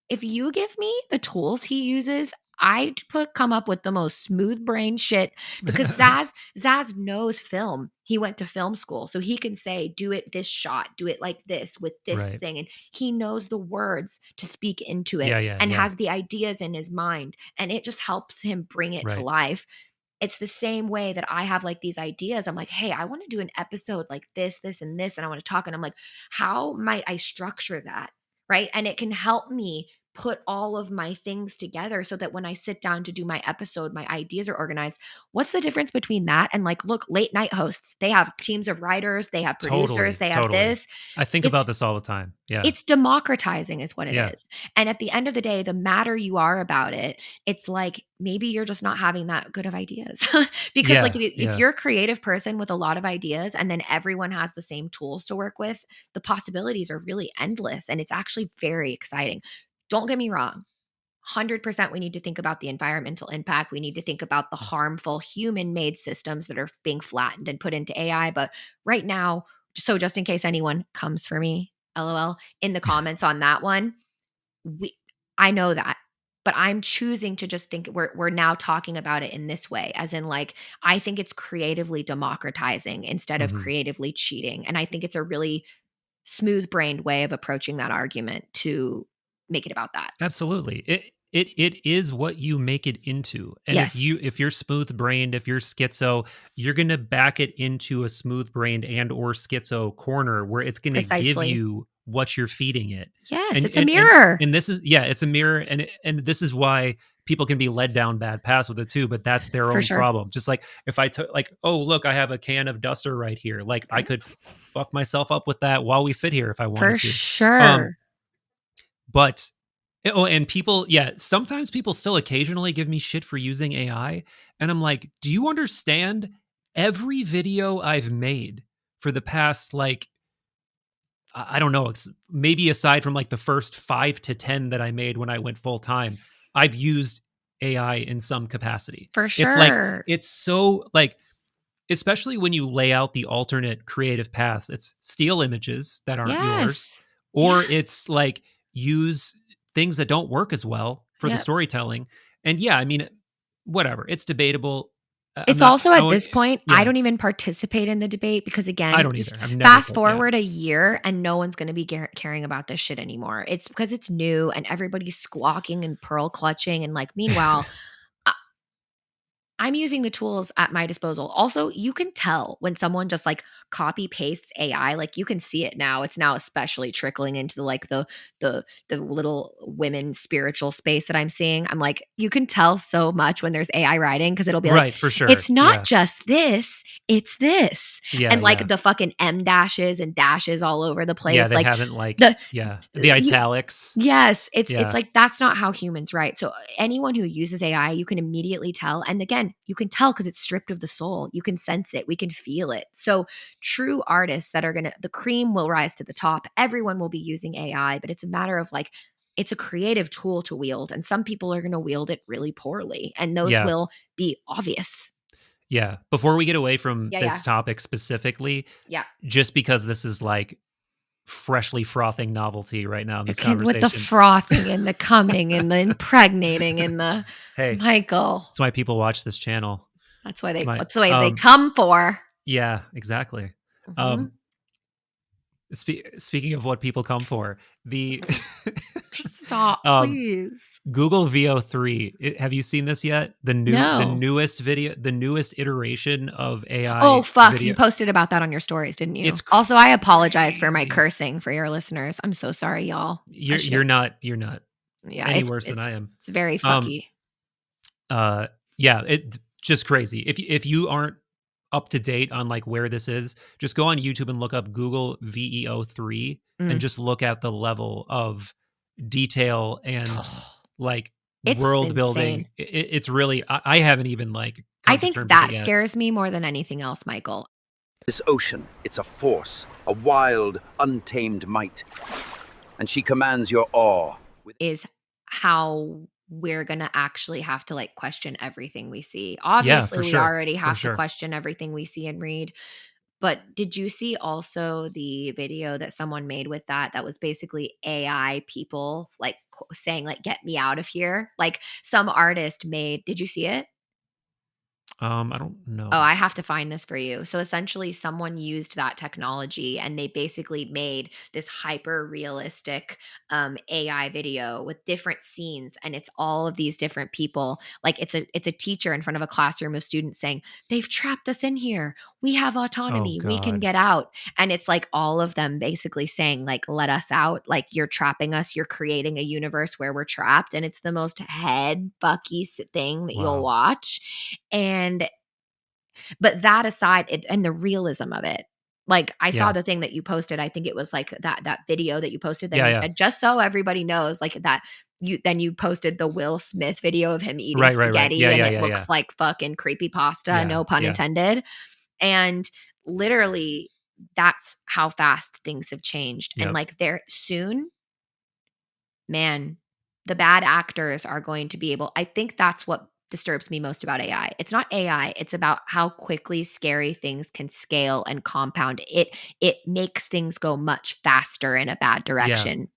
If you give me the tools he uses, I'd come up with the most smooth brain shit, because Zaz knows film. He went to film school, so he can say, "Do it this shot, do it like this with this Right. thing," and he knows the words to speak into it Yeah. Yeah. and Yeah. has the ideas in his mind, and it just helps him bring it to Right. life. It's the same way that I have like these ideas. I'm like, hey, I want to do an episode like this, and this, and I want to talk. And I'm like, how might I structure that? Right. And it can help me put all of my things together so that when I sit down to do my episode, my ideas are organized. What's the difference between that and like, look, late night hosts? They have teams of writers, they have producers, Totally. they have Totally. this. I think about It's this all the time. Yeah. it's democratizing is what it Yeah. is. And at the end of the day, the madder you are about it, it's like maybe you're just not having that good of ideas. Because like Yeah. if Yeah. you're a creative person with a lot of ideas and then everyone has the same tools to work with, the possibilities are really endless and it's actually very exciting. Don't get me wrong. 100% we need to think about the environmental impact. We need to think about the harmful human made systems that are being flattened and put into AI. But right now, so just in case anyone comes for me, LOL, in the comments on that one, we I know that. But I'm choosing to just think we're now talking about it in this way, as in like I think it's creatively democratizing instead of Hmm. creatively cheating. And I think it's a really smooth brained way of approaching that argument to make it about that. Absolutely. It is what you make it into. And Yes. if you're smooth brained, if you're schizo, you're gonna back it into a smooth brained and or schizo corner where it's gonna give Precisely. you what you're feeding it. Yes, And it's a and and mirror. and this is, yeah, it's a mirror, and this is why people can be led down bad paths with it too, but that's their For own sure. problem. Just like if I took like, oh look, I have a can of duster right here. Like I could fuck myself up with that while we sit here if I For wanted to. Um, sure. but Oh, and people, yeah, sometimes people still occasionally give me shit for using AI. And I'm like, do you understand every video I've made for the past, like, I don't know, maybe aside from like the first 5 to 10 that I made when I went full time, I've used AI in some capacity. For It's like, sure. it's so like, especially when you lay out the alternate creative paths, it's steal images that aren't yours, Yes. Yeah. or it's like use things that don't work as well for the Yep. storytelling. And yeah, I mean, whatever, it's debatable. I'm It's not, also at this point, I yeah, don't even participate in the debate because, I again, don't just either. I've never, fast yeah, forward a year and no one's going to be caring about this shit anymore. It's because it's new and everybody's squawking and pearl clutching. And like, meanwhile, I'm using the tools at my disposal. Also, you can tell when someone just like copy pastes AI, like you can see it now. It's now especially trickling into the little women spiritual space that I'm seeing. I'm like, you can tell so much when there's AI writing because it'll be like, right, for sure. it's not Yeah, just this, it's this. yeah, And like yeah. the fucking M dashes and dashes all over the Yeah, place. they Like haven't like, the yeah, the italics. Yes, it's Yeah, like that's not how humans write. So anyone who uses AI, you can immediately tell. And again, you can tell because it's stripped of the soul. You can sense it. We can feel it. So true artists that are the cream will rise to the top. Everyone will be using AI, but it's a matter of like it's a creative tool to wield, and some people are going to wield it really poorly, and those yeah, will be obvious. yeah. Before we get away from Yeah, this yeah, topic specifically, yeah. just because this is like freshly frothing novelty right now in this Okay, with the conversation. frothing and the coming and the impregnating and the Hey, Michael. that's why people watch this channel. It's my That's why they come for. yeah, exactly. Mhm. Um speaking of what people come for, the Stop, um please. Google VO3. Have you seen this yet? The No. newest video, the newest iteration of Oh, AI fuck. You video. posted about that on your stories, didn't It's you? Also, I apologize for my crazy. cursing for your listeners. I'm so sorry, y'all. I You're should have. you're not Yeah, any it's worse than it's I am. it's very Um fucky. yeah, it just crazy. If you aren't up to date on like where this is, just go on YouTube and look up Google VEO3 and Mm. just look at the level of detail and like It's world building. insane. It's really I haven't even like I come to think terms with it that yet. scares me more than anything else, Michael, This ocean, it's a force, a wild, untamed might. And she commands your awe. is how we're going to actually have to like question everything we see. Yeah, Obviously, for we sure. already For have to sure. question everything we see and read. But did you see also the video that someone made with that was basically AI people like saying like get me out of here? Like some artist made, did you see it? I don't Oh, know. I have to find this for you. So essentially, someone used that technology and they basically made this hyper realistic AI video with different scenes, and it's all of these different people. Like it's a teacher in front of a classroom of students saying, "They've trapped us in here. We have Oh autonomy. We can god. get out." And it's like all of them basically saying, "Like let us out. Like you're trapping us. You're creating a universe where we're trapped." And it's the most head bucky thing that you'll Wow. watch. And but that aside, and the realism of it, like I saw Yeah. the thing that you posted. I think it was like that video that you posted. Then Yeah, you yeah. said, just so everybody knows, like that. You posted the Will Smith video of him eating Right, right, right. spaghetti, Yeah, and yeah, it yeah, yeah. looks like fucking creepy pasta. Yeah, No pun yeah. intended. And literally, that's how fast things have changed. And Yep. like there soon, man, the bad actors are going to be able. I think that's what disturbs me most about AI. It's not AI, it's about how quickly scary things can scale and compound. It makes things go much faster in a bad Yeah. direction.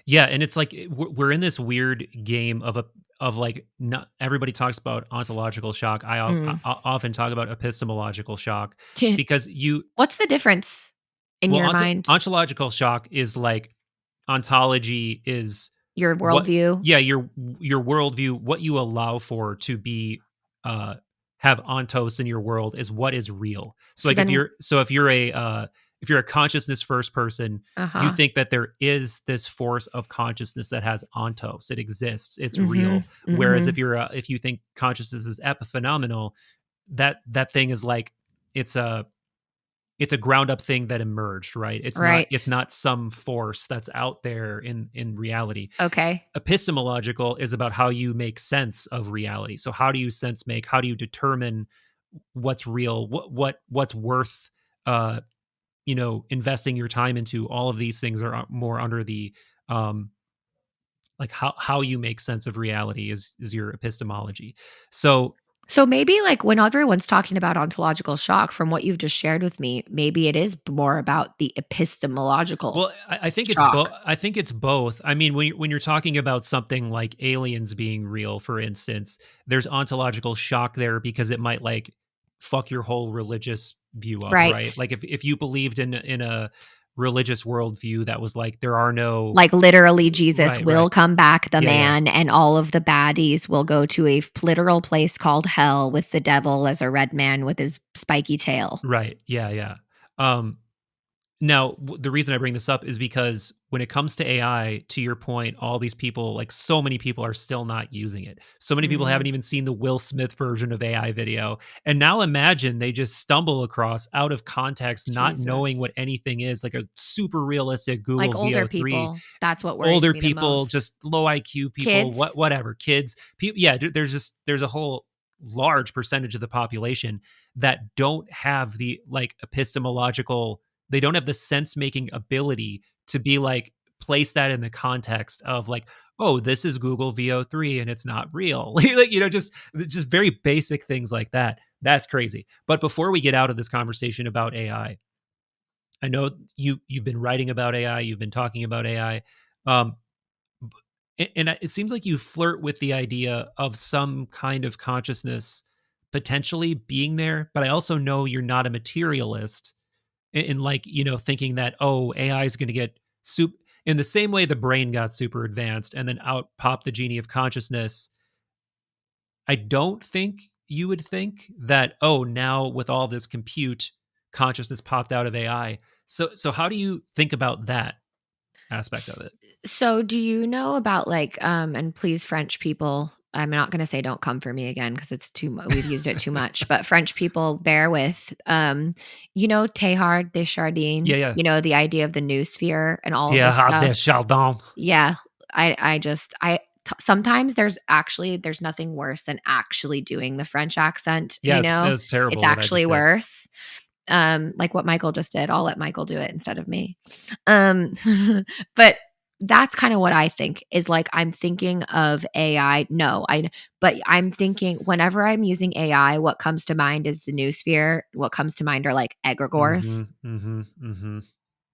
Yeah, and it's like we're in this weird game of like not everybody talks about ontological shock. Mm. I often talk about epistemological shock because you What's the difference in well your mind? ontological shock is like ontology is Your what worldview? yeah your worldview, what you allow for to be uh have ontos in your world is what is real. So So like then if you're a consciousness first person, you uh-huh. think that there is this force of consciousness that has ontos, it exists, it's Mhm. real. Whereas Mhm. if you think consciousness is epiphenomenal, that thing is like it's a it's a ground up thing that emerged, right? It's Right. not some force that's out there in reality. Okay. Epistemological is about how you make sense of reality. So how do you sense make? How do you determine what's real? What's worth uh investing your time into? All of these things are more under the um like how you make sense of reality is your epistemology. So So maybe like when everyone's talking about ontological shock, from what you've just shared with me, maybe it is more about the epistemological well, I think it's shock. I think it's both. I mean, when you're talking about something like aliens being real, for instance, there's ontological shock there because it might like fuck your whole religious view up, right? Right. Like if you believed in a religious worldview that was like there are no Like literally Jesus right, will right, come back, the yeah, yeah, man, and all of the baddies will go to a literal place called hell with the devil as a red man with his spiky tail. right, yeah, yeah. Um, Now, the reason I bring this up is because when it comes to AI, to your point, all these people, like so many people, are still not using it. So many people haven't Mhm. even seen the Will Smith version of AI video. And now imagine they just stumble across out of context, not knowing Jesus. what anything is, like a super realistic Google Like older VO3. people, that's what worries Older me the people, most. just low IQ people, Kids, whatever, kids, people. Yeah, there's a whole large percentage of the population that don't have the like epistemological, they don't have the sense making ability to be like place that in the context of like, oh, this is Google VO3 and it's not real. Like, just very basic things like that. That's crazy. But before we get out of this conversation about AI, I know you've been writing about AI, you've been talking about AI. Um, and it seems like you flirt with the idea of some kind of consciousness potentially being there, but I also know you're not a materialist in like, thinking that, oh, AI is going to get soup in the same way the brain got super advanced and then out popped the genie of consciousness. I don't think you would think that, oh, now with all this compute, consciousness popped out of AI. So how do you think about that aspect of S it? so do you know about, like, and please, French people, I'm not gonna say don't come for me again because it's too mu we've used it too much, but French people, bear with, Teilhard de Yeah, Chardin, yeah. the idea of the noosphere and all of this Yeah, stuff? des Chardon. Yeah, sometimes there's nothing worse than actually doing the French accent, Yeah, it was It's terrible what I actually just did. worse, like what Michael just did. I'll let Michael do it instead of me. Um, but that's kind of what I think is like I'm thinking of AI. No, but I'm thinking whenever I'm using AI, what comes to mind is the new sphere. What comes to mind are like egregores, Mhm, mhm, mhm.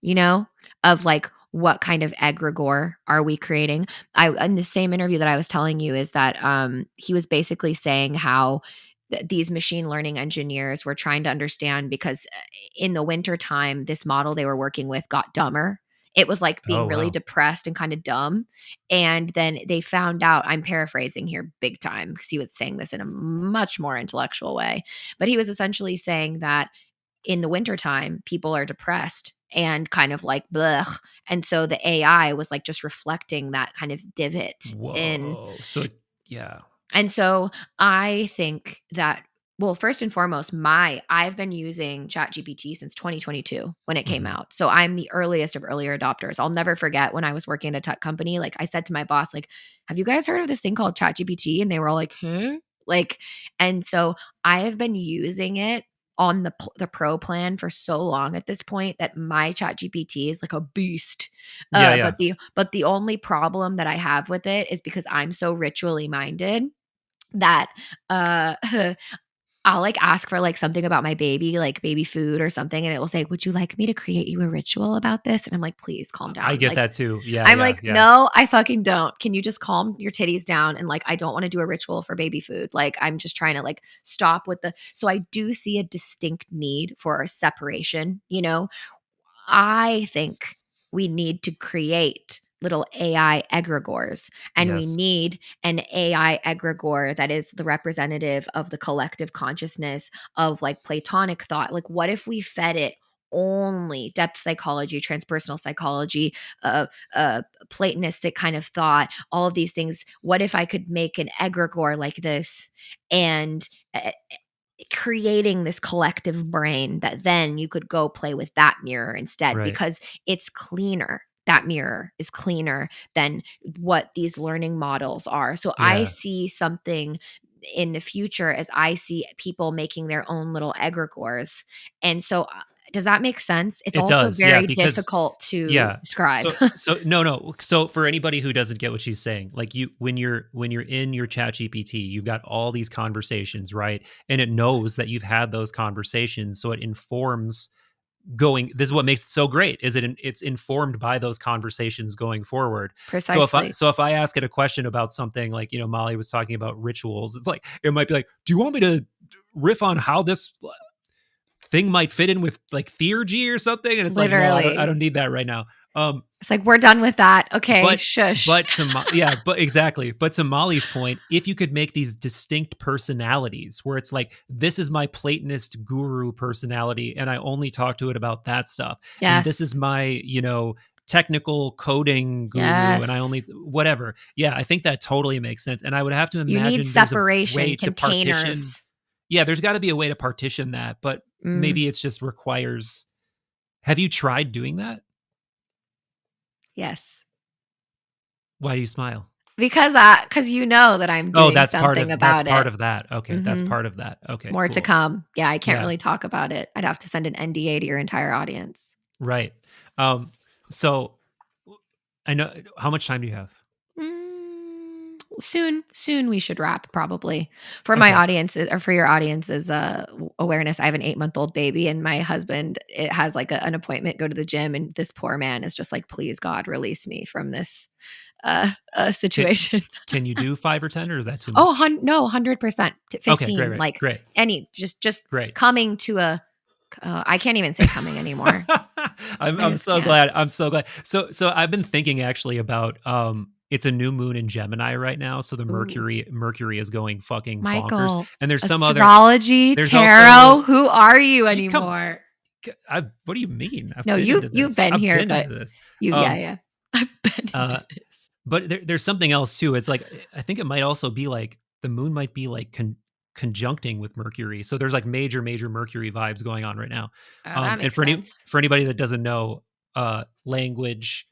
you know, of like what kind of egregore are we creating? I in the same interview that I was telling you is that he was basically saying how these machine learning engineers were trying to understand because in the winter time this model they were working with got dumber. It was like being Oh, really wow. depressed and kind of dumb. And then they found out, I'm paraphrasing here big time because he was saying this in a much more intellectual way, but he was essentially saying that in the wintertime, people are depressed and kind of like blech. And so the AI was like just reflecting that kind of divot in. Whoa. So yeah. And so I think that, well, first and foremost, I've been using ChatGPT since 2022 when it came Mhm. out. So I'm the earliest of earlier adopters. I'll never forget when I was working at a tech company, like I said to my boss, like, have you guys heard of this thing called ChatGPT? And they were all like, huh? Like, and so I have been using it on the pro plan for so long at this point that my ChatGPT is like a beast. Yeah, But yeah. the only problem that I have with it is because I'm so ritually minded that uh I'll like ask for like something about my baby, like baby food or something, and it will say, "Would you like me to create you a ritual about this?" And I'm like, "Please calm I down." get Like that too. Yeah, I'm yeah, like, yeah. "No, I fucking don't. Can you just calm your titties down?" And like I don't want to do a ritual for baby food. Like I'm just trying to like stop with the so I do see a distinct need for a separation, I think we need to create little AI egregores, and we Yes. need an AI egregore that is the representative of the collective consciousness of like Platonic thought. Like, what if we fed it only depth psychology, transpersonal psychology, Platonistic kind of thought, all of these things? What if I could make an egregore like this and creating this collective brain that then you could go play with that mirror instead, Right. because it's cleaner. That mirror is cleaner than what these learning models are. So I Yeah. see something in the future as I see people making their own little egregores. And so does that make sense? It's It also does. Yeah, very because difficult to yeah. describe. No. So for anybody who doesn't get what she's saying, like when you're in your chat GPT, you've got all these conversations, right? And it knows that you've had those conversations. So it informs going, this is what makes it so great, is it's informed by those conversations going forward. Precisely. So if I ask it a question about something, like, Molly was talking about rituals, it's like, it might be like, do you want me to riff on how this thing might fit in with like theurgy or something? And it's like, no, Literally. I don't need that right now. It's like, we're done with that. Okay, but shush. but but exactly. But to Molly's point, if you could make these distinct personalities where it's like, this is my Platonist guru personality, and I only talk to it about that stuff, and this Yes. is my technical coding guru, and I Yes. only whatever. Yeah, I think that totally makes sense. And I would have to You need imagine there's a separation, way to partition. containers. Yeah, there's got to be a way to partition that, but maybe it's just requires. Have you tried doing that? Yes. Why do you smile? Because you know that I'm doing that's something about that's part it. of that. Okay, that's part of that. Okay, More to cool. come. Yeah, I can't Yeah. really talk about it. I'd have to send an NDA to your entire audience. Right. So I know, how much time do you have? Soon we should wrap, probably. For my audience, or for your audience's awareness, I have an 8-month-old baby, and my husband has like an appointment, go to the gym, and this poor man is just like, please God, release me from this situation. Can you do 5 or 10, or is that too much? Oh, no, 100%, 15. Okay, great, like great. Any, just great. Coming to a. I can't even say coming anymore. I'm so glad. I'm so glad. So I've been thinking actually about it's a new moon in Gemini right now, so the Mercury is going fucking Michael, bonkers. And there's some astrology, there's tarot. Also, who are you anymore? What do you mean? You've been here, been but into this. Yeah. I've been into this. But there's something else too. It's like, I think it might also be like the moon might be like conjuncting with Mercury. So there's like major Mercury vibes going on right now. That makes and sense. for anybody that doesn't know, language,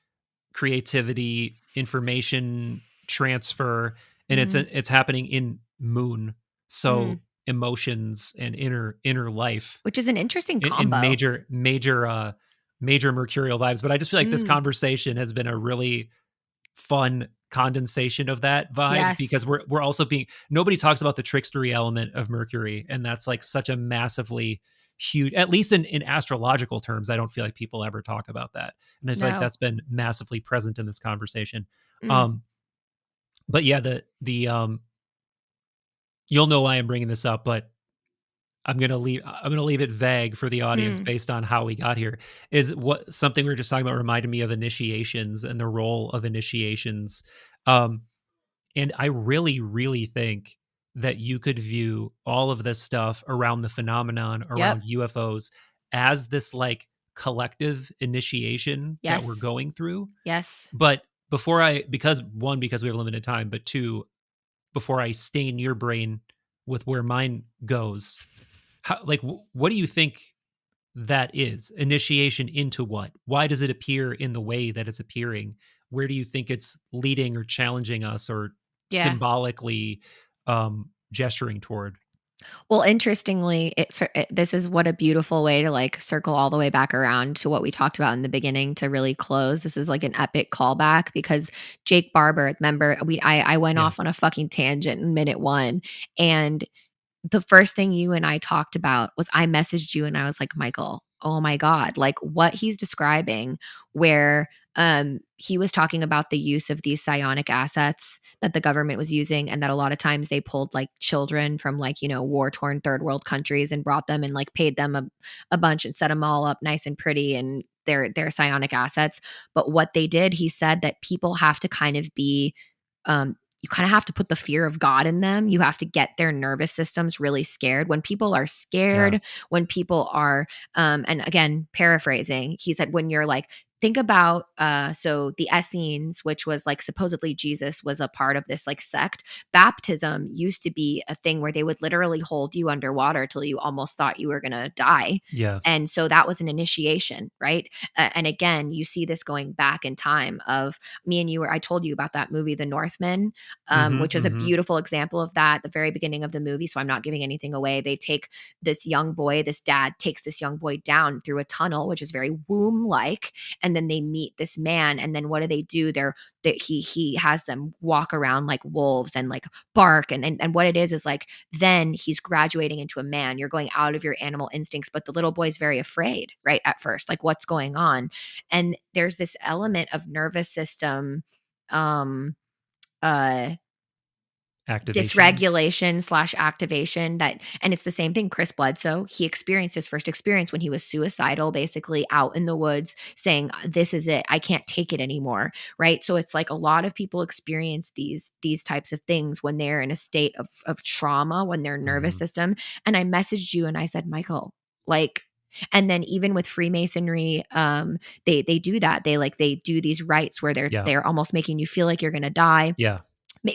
creativity, information transfer, and it's happening in moon. So emotions and inner life, which is an interesting combo. In major mercurial vibes. But I just feel like this conversation has been a really fun condensation of that vibe, because we're also nobody talks about the trickstery element of Mercury, and that's like such a massively huge, at least in astrological terms, I don't feel like people ever talk about that, and I feel like that's been massively present in this conversation. But yeah, the you'll know why I'm bringing this up, but I'm gonna leave it vague for the audience based on how we got here. Is what something we were just talking about reminded me of initiations and the role of initiations. And I really think that you could view all of this stuff around the phenomenon around UFOs as this like collective initiation that we're going through. Yes. But because we have limited time, but 2, before I stain your brain with where mine goes, what do you think that is? Initiation into what? Why does it appear in the way that it's appearing? Where do you think it's leading or challenging us, or symbolically gesturing toward? Well, interestingly, this is what a beautiful way to like circle all the way back around to what we talked about in the beginning to really close. This is like an epic callback, because Jake Barber, remember, I went off on a fucking tangent in minute 1, and the first thing you and I talked about was, I messaged you and I was like, Michael, oh my God, like what he's describing, where he was talking about the use of these psionic assets that the government was using, and that a lot of times they pulled like children from like, war-torn third world countries and brought them and like paid them a bunch and set them all up nice and pretty, and their psionic assets. But what they did, he said that people have to kind of be you kind of have to put the fear of God in them. You have to get their nervous systems really scared. When people are scared, when people are, and again, paraphrasing, he said, when you're like, think about so the Essenes, which was like supposedly Jesus was a part of this like sect. Baptism used to be a thing where they would literally hold you underwater till you almost thought you were going to die. Yeah. And so that was an initiation, right? And again, you see this going back in time of me and you were, I told you about that movie, The Northman, which is a Mm-hmm. beautiful example of that, the very beginning of the movie. So I'm not giving anything away. They take this young boy, this dad takes this young boy down through a tunnel, which is very womb like. And then they meet this man. And then what do? He has them walk around like wolves and like bark. And what it is like, then he's graduating into a man. You're going out of your animal instincts, but the little boy's very afraid, right? At first, like what's going on? And there's this element of nervous system, um, uh, Activation. dysregulation/activation that, and it's the same thing. Chris Bledsoe, he experienced his first experience when he was suicidal, basically out in the woods saying, this is it, I can't take it anymore, right? So it's like a lot of people experience these types of things when they're in a state of trauma, when their nervous Mhm. system. And I messaged you and I said, Michael, like, and then even with Freemasonry, they do that. They do these rites where Yeah. they're almost making you feel like you're gonna die, Yeah.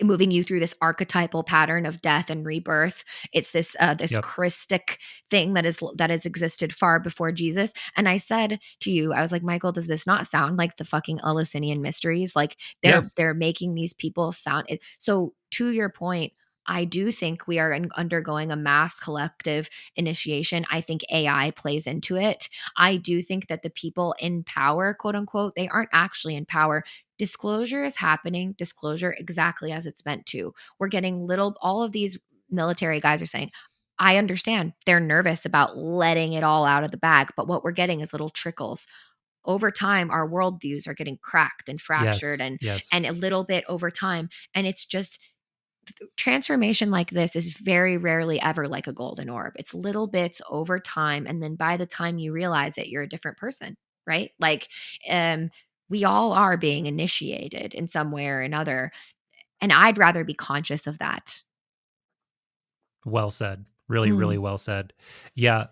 moving you through this archetypal pattern of death and rebirth. It's this Yep. Christic thing that has existed far before Jesus. And I said to you, I was like, Michael, does this not sound like the fucking Eleusinian mysteries? Like Yeah. they're making these people sound it. So to your point, I do think we are undergoing a mass collective initiation. I think AI plays into it. I do think that the people in power, quote unquote, they aren't actually in power. Disclosure is happening, disclosure exactly as it's meant to. We're getting all of these military guys are saying, I understand they're nervous about letting it all out of the bag, but what we're getting is little trickles. Over time, our worldviews are getting cracked and fractured Yes. Yes. and a little bit over time. And it's just transformation like this is very rarely ever like a golden orb. It's little bits over time. And then by the time you realize it, you're a different person, right? Like, we all are being initiated in some way or another. And I'd rather be conscious of that. Well said. Really, really Mm, well said. Yeah.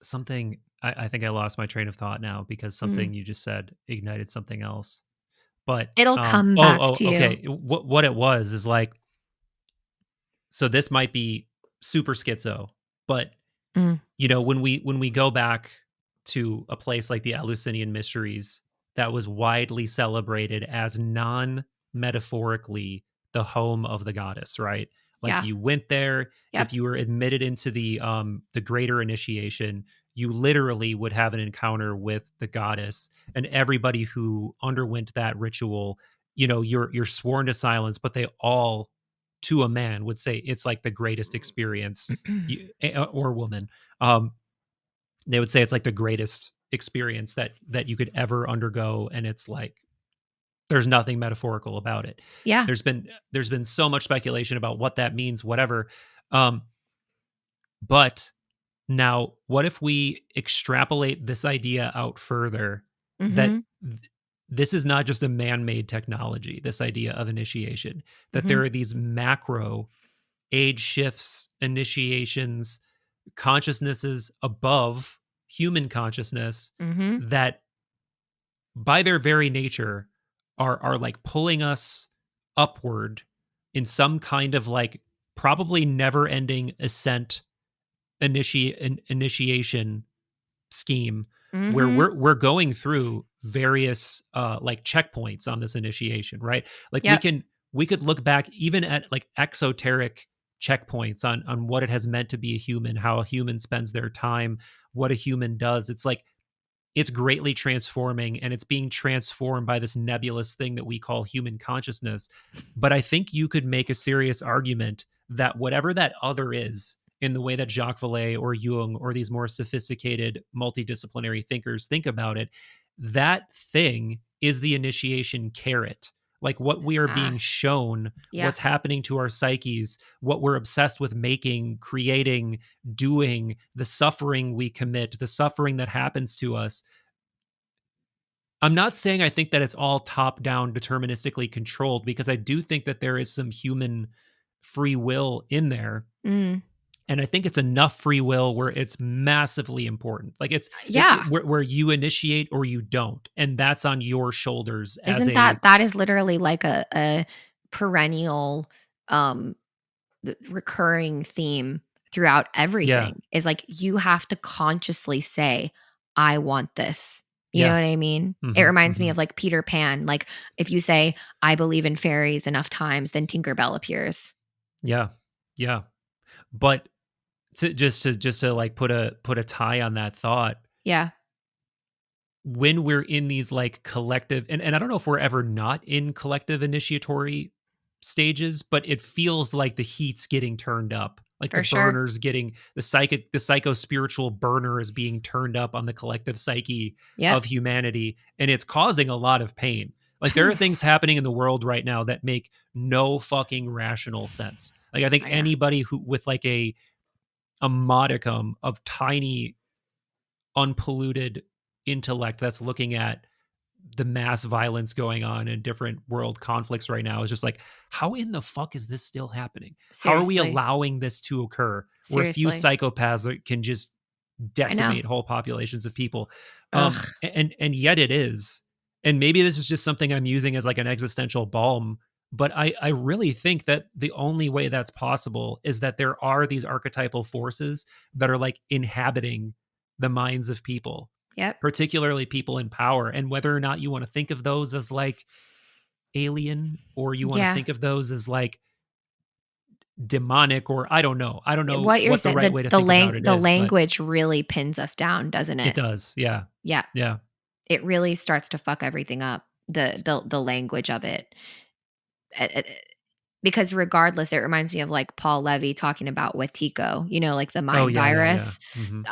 Something I think I lost my train of thought now because mm. something you just said ignited something else. But It'll come back oh, to you. okay. What it was is like, so this might be super schizo, but Mm, when we go back to a place like the Eleusinian Mysteries that was widely celebrated as non-metaphorically the home of the goddess, right? Like yeah. you went there, if Yep. you were admitted into the greater initiation, you literally would have an encounter with the goddess, and everybody who underwent that ritual, you're sworn to silence, but they all to a man would say it's like the greatest experience or woman. um, they would say it's like the greatest experience that you could ever undergo, and it's like there's nothing metaphorical about it. Yeah. There's been so much speculation about what that means, whatever. um but now what if we extrapolate this idea out further, that Mm-hmm. this is not just a man-made technology, this idea of initiation, that Mm-hmm. there are these macro age shifts, initiations, consciousnesses above human consciousness Mm-hmm. that by their very nature are like pulling us upward in some kind of like probably never ending ascent initiation scheme, where Mm-hmm. we're going through various like checkpoints on this initiation, right? Like we Yep. can we could look back even at like exoteric checkpoints on what it has meant to be a human, how a human spends their time, what a human does. It's like it's greatly transforming, and it's being transformed by this nebulous thing that we call human consciousness. But I think you could make a serious argument that whatever that other is, in the way that Jacques Vallée or Jung or these more sophisticated multidisciplinary thinkers think about it, that thing is the initiation carrot. Like what we are being Ah, shown, yeah. what's happening to our psyches, what we're obsessed with making, creating, doing, the suffering we commit, the suffering that happens to us. I'm not saying I think that it's all top down deterministically controlled, because I do think that there is some human free will in there. Mm. And I think it's enough free will where it's massively important. Like Yeah. where you initiate or you don't, and that's on your shoulders as Isn't a that is literally like a perennial um recurring theme throughout yeah, everything is like you have to consciously say, I want this. You know yeah, what I mean? It hmm reminds me hmm of like Peter Pan. Like if you say, I believe in fairies enough times, then Tinkerbell appears. yeah, yeah. But just to like put a tie on that thought, Yeah, when we're in these like collective, and I don't know if we're ever not in collective initiatory stages, but it feels like the heat's getting turned up. Like the for sure. burner's getting the psycho spiritual burner is being turned up on the collective psyche Yep. of humanity, and it's causing a lot of pain. Like there are things happening in the world right now that make no fucking rational sense. Like I think Yeah. anybody who with like a modicum of tiny unpolluted intellect that's looking at the mass violence going on in different world conflicts right now is just like, how in the fuck is this still happening? How are we Seriously. allowing this to occur where a few Seriously. can just I know. decimate whole populations of people? Ugh. And yet it is. And maybe this is just something I'm using as like an existential balm, but I really think that the only way that's possible is that there are these archetypal forces that are like inhabiting the minds of people, Yep. particularly people in power. And whether or not you want to think of those as like alien or you want to Yeah. think of those as like demonic, or I don't know. I don't know What you're what the saying, right way to think about it the is, but language really pins us down, doesn't it it? does. Yeah. Yeah. Yeah. It really starts to fuck everything up. The language of it. Eh, eh, eh, because regardless, it reminds me of like Paul Levy talking about Wetiko, like the Oh mind yeah, yeah, yeah. virus. Hmm.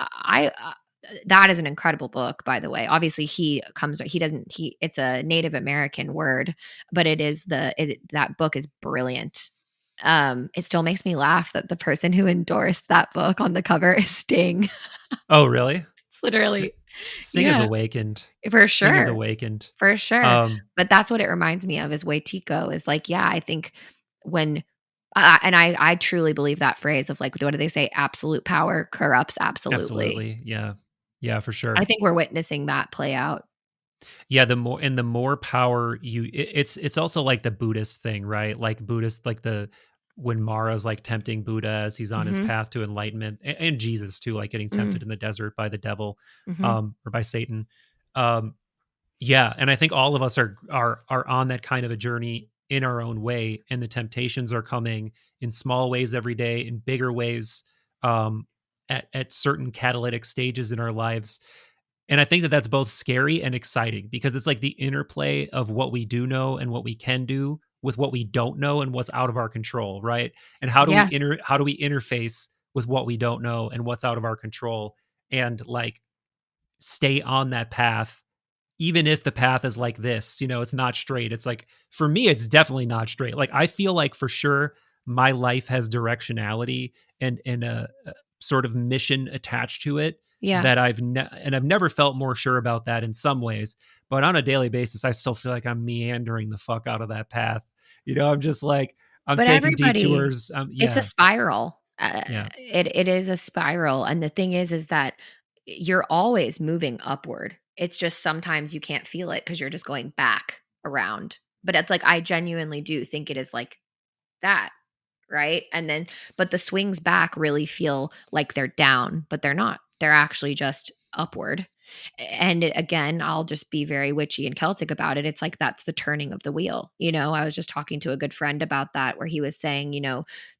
That is an incredible book, by the way. Obviously, it's a Native American word, but that book is brilliant. It still makes me laugh that the person who endorsed that book on the cover is Sting. Oh really? It's St- literally, Sting is yeah, awakened. for Sting is sure. awakened. For sure. Um, But that's what it reminds me of is Waitiko is like, yeah, I think when and I truly believe that phrase of like, what do they say? Absolute power corrupts absolutely. Absolutely. Yeah. Yeah, for I sure. think we're witnessing that play out. Yeah, the more power it's also like the Buddhist thing, right? Like Buddhist, like the when Mara's like tempting Buddha as he's on his Mhm. path to enlightenment, and Jesus too, like getting Mm. tempted in the desert by the devil, Mhm. or by Satan. Um, yeah, and I think all of us are on that kind of a journey in our own way, and the temptations are coming in small ways every day, in bigger ways, um, at certain catalytic stages in our lives. And I think that that's both scary and exciting because it's like the interplay of what we do know and what we can do with what we don't know and what's out of our control, right? And Yeah. how do we interface with what we don't know and what's out of our control, and like stay on that path even if the path is like this, it's not straight. It's like, for me, it's definitely not straight. Like, I feel like for sure my life has directionality and a sort of mission attached to it Yeah. that I've never felt more sure about that in some ways. But on a daily basis, I still feel like I'm meandering the fuck out of that path. I'm just like, I'm But taking everybody, detours. it's a Yeah, spiral. yeah, It is a spiral, and the thing is that you're always moving upward. It's just sometimes you can't feel it because you're just going back around. But it's like I genuinely do think it is like that, right? And then but the swings back really feel like they're down, but they're not. They're actually just upward. And again, I'll just be very witchy and Celtic about it. It's like that's the turning of the wheel. I was just talking to a good friend about that where he was saying,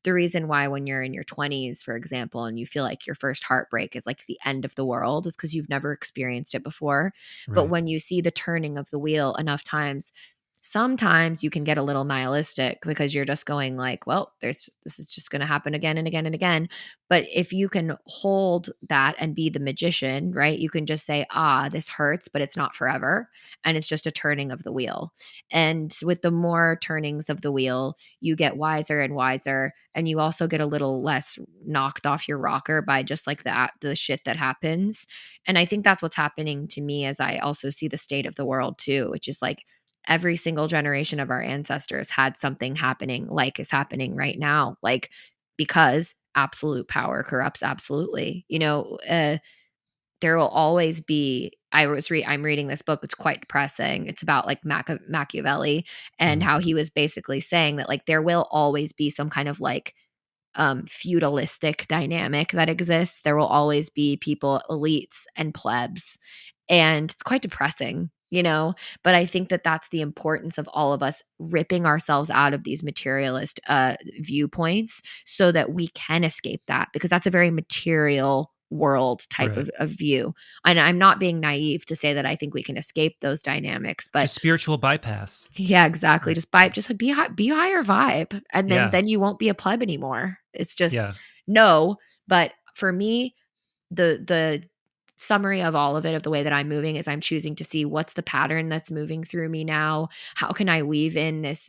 the reason why when you're in your 20s, for example, and you feel like your first heartbreak is like the end of the world is because you've never experienced it before. But right, when you see the turning of the wheel enough times, sometimes you can get a little nihilistic because you're just going like, well, this is just going to happen again and again and again. But if you can hold that and be the magician, right? You can just say, this hurts, but it's not forever, and it's just a turning of the wheel. And with the more turnings of the wheel, you get wiser and wiser, and you also get a little less knocked off your rocker by just like the shit that happens. And I think that's what's happening to me as I also see the state of the world too, which is like every single generation of our ancestors had something happening like is happening right now. Like, because absolute power corrupts absolutely. There will always be. I'm reading this book. It's quite depressing. It's about like Machiavelli and how he was basically saying that like there will always be some kind of like feudalistic dynamic that exists. There will always be people, elites and plebs, and it's quite depressing, but I think that that's the importance of all of us ripping ourselves out of these materialist viewpoints so that we can escape that, because that's a very material world type Right. of view. And I'm not being naive to say that I think we can escape those dynamics, but Just spiritual bypass. yeah, exactly. Right. Just be higher vibe, and then Yeah. you won't be a pleb anymore. It's just Yeah. no. But for me, the summary of all of it, of the way that I'm moving, is I'm choosing to see what's the pattern that's moving through me now. How can I weave in this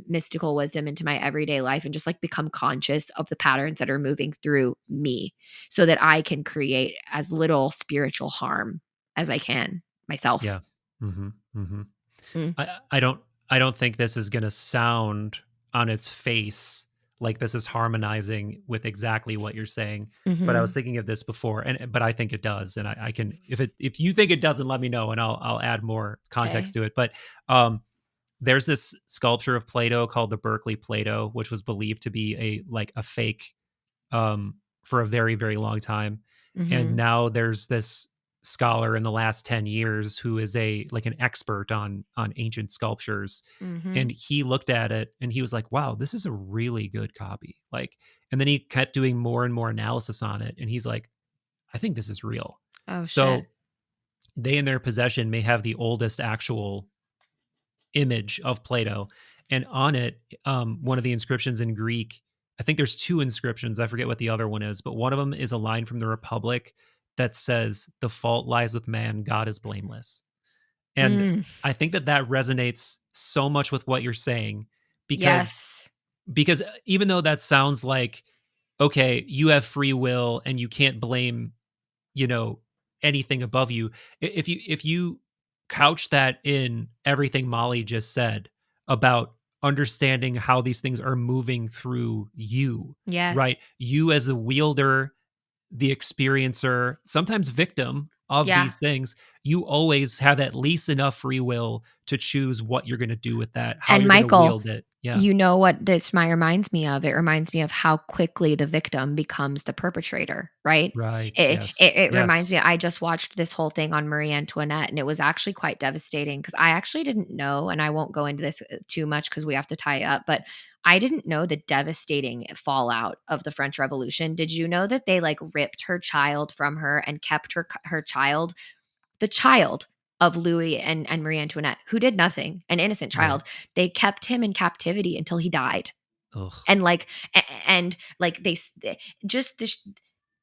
mystical wisdom into my everyday life and just like become conscious of the patterns that are moving through me so that I can create as little spiritual harm as I can myself. Yeah. Mm-hmm. Mm-hmm. Mm. I don't think this is going to sound on its face like this is harmonizing with exactly what you're saying. But I was Mhm. thinking of this before, but I think it does, and I can, if you think it doesn't, let me know, and I'll add more context Okay. to it. But there's this sculpture of Plato called the Berkeley Plato, which was believed to be a fake um, for a very, very long time. And Mhm. now there's this scholar in the last 10 years who is an expert on ancient sculptures. And Mhm. he looked at it and he was like, wow, this is a really good copy. And then he kept doing more and more analysis on it. And he's like, I think this is real. Oh shit. So they in their possession may have the oldest actual image of Plato. And on it, one of the inscriptions in Greek, I think there's two inscriptions. I forget what the other one is, but one of them is a line from the Republic that says, "The fault lies with man, God is blameless." And Mm. I think that resonates so much with what you're saying because Yes. even though that sounds like, okay, you have free will and you can't blame, you know, anything above you. If you couch that in everything Molly just said about understanding how these things are moving through you, right? Yes. You as the wielder, the experiencer, sometimes victim of Yeah. these things, you always have at least enough free will to choose what you're going to do with that, how And you're going to Michael, wield it. Yeah. you know what this reminds me of? It reminds me of how quickly the victim becomes the perpetrator, right? Right. It, Yes. it, it reminds Yes. me, I just watched this whole thing on Marie Antoinette, and it was actually quite devastating because I actually didn't know, and I won't go into this too much because we have to tie up, but I didn't know the devastating fallout of the French Revolution. Did you know that they like ripped her child from her and kept her child, the child of Louis and Marie Antoinette, who did nothing, an innocent Right. child. They kept him in captivity until he died. Ugh. And like, and like just this.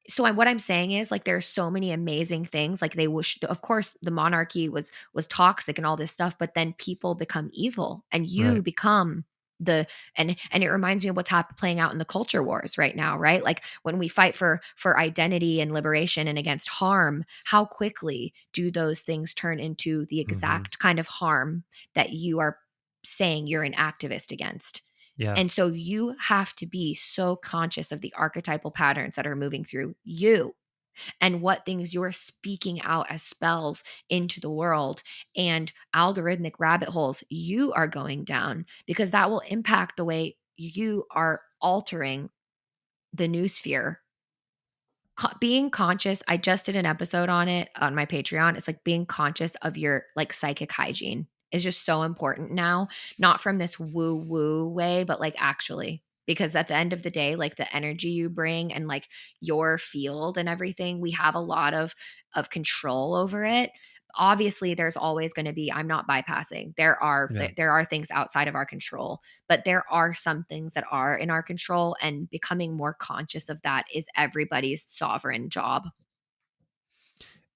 So what I'm saying is like there are so many amazing things. Like they wish, of course, the monarchy was toxic and all this stuff, but then people become evil, and you Right. become the and it reminds me of what's playing out in the culture wars right now, right? Like when we fight for identity and liberation and against harm, how quickly do those things turn into the Hmm. exact kind of harm that you are saying you're an activist against? Yeah. And so you have to be so conscious of the archetypal patterns that are moving through you and what things you're speaking out as spells into the world and algorithmic rabbit holes you are going down, because that will impact the way you are altering the news sphere. Being conscious, I just did an episode on it on my Patreon. It's like being conscious of your like psychic hygiene is just so important now, not from this woo woo way, but like actually, because at the end of the day, like the energy you bring and like your field and everything, we have a lot of control over it. Obviously there's always going to be, I'm not bypassing, Yeah. there are things outside of our control, but there are some things that are in our control, and becoming more conscious of that is everybody's sovereign job.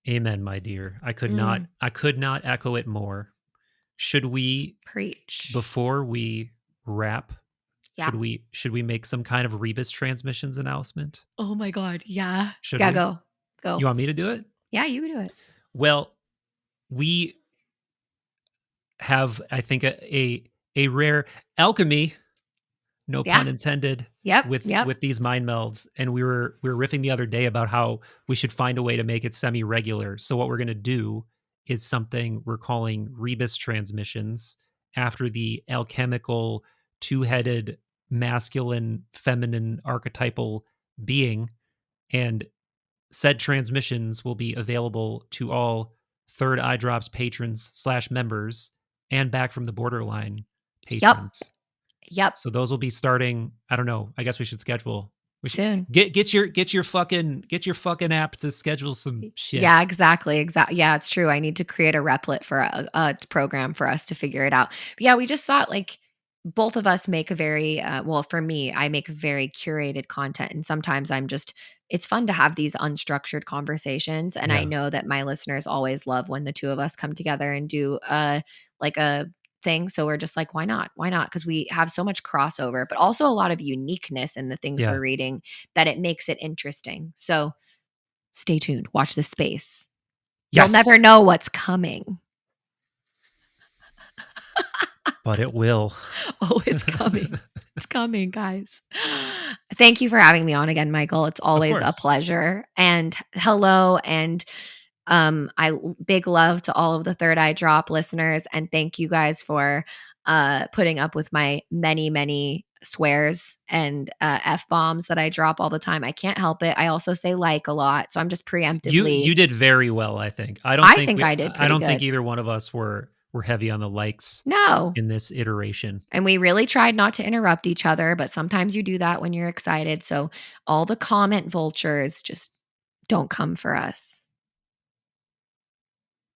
Amen, my dear. Mm, I could not echo it more. Should we, preach. before we wrap, Yeah. should we make some kind of Rebus transmissions announcement? Oh my god, yeah. Should Yeah, we? go. You want me to do it? Yeah, you can do it. Well, we have, I think, a rare alchemy no Yeah. pun intended, Yep. with these mind melds. And we were riffing the other day about how we should find a way to make it semi-regular. So what we're going to do is something we're calling rebus transmissions, after the alchemical two-headed masculine feminine archetypal being. And said transmissions will be available to all Third Eye Drops patrons / members and Back from the Borderline Yep. patrons. Yep. So those will be starting. I don't know. I guess we should schedule. We should Soon. get your fucking app to schedule some shit. Yeah, exactly. Yeah, it's true. I need to create a replit for a program for us to figure it out. But yeah, we just thought like both of us make a very well, for me, I make very curated content, and sometimes it's fun to have these unstructured conversations, and I Yeah. know that my listeners always love when the two of us come together and do like a thing. So we're just like, why not? Why not? Because we have so much crossover, but also a lot of uniqueness in the things Yeah. we're reading that it makes it interesting. So stay tuned. Watch this space. Yes. You'll never know what's coming. But it will. Oh, it's coming. It's coming, guys. Thank you for having me on again, Michael. It's always a course. pleasure. And hello, and big love to all of the Third Eye Drop listeners, and thank you guys for putting up with my many swears and F-bombs that I drop all the time. I can't help it. I also say like a lot, so I'm just preemptively. You did very well, I think. I think I did I pretty don't think good. either one of us were heavy on the likes No. in this iteration. And we really tried not to interrupt each other, but sometimes you do that when you're excited. So all the comment vultures, just don't come for us.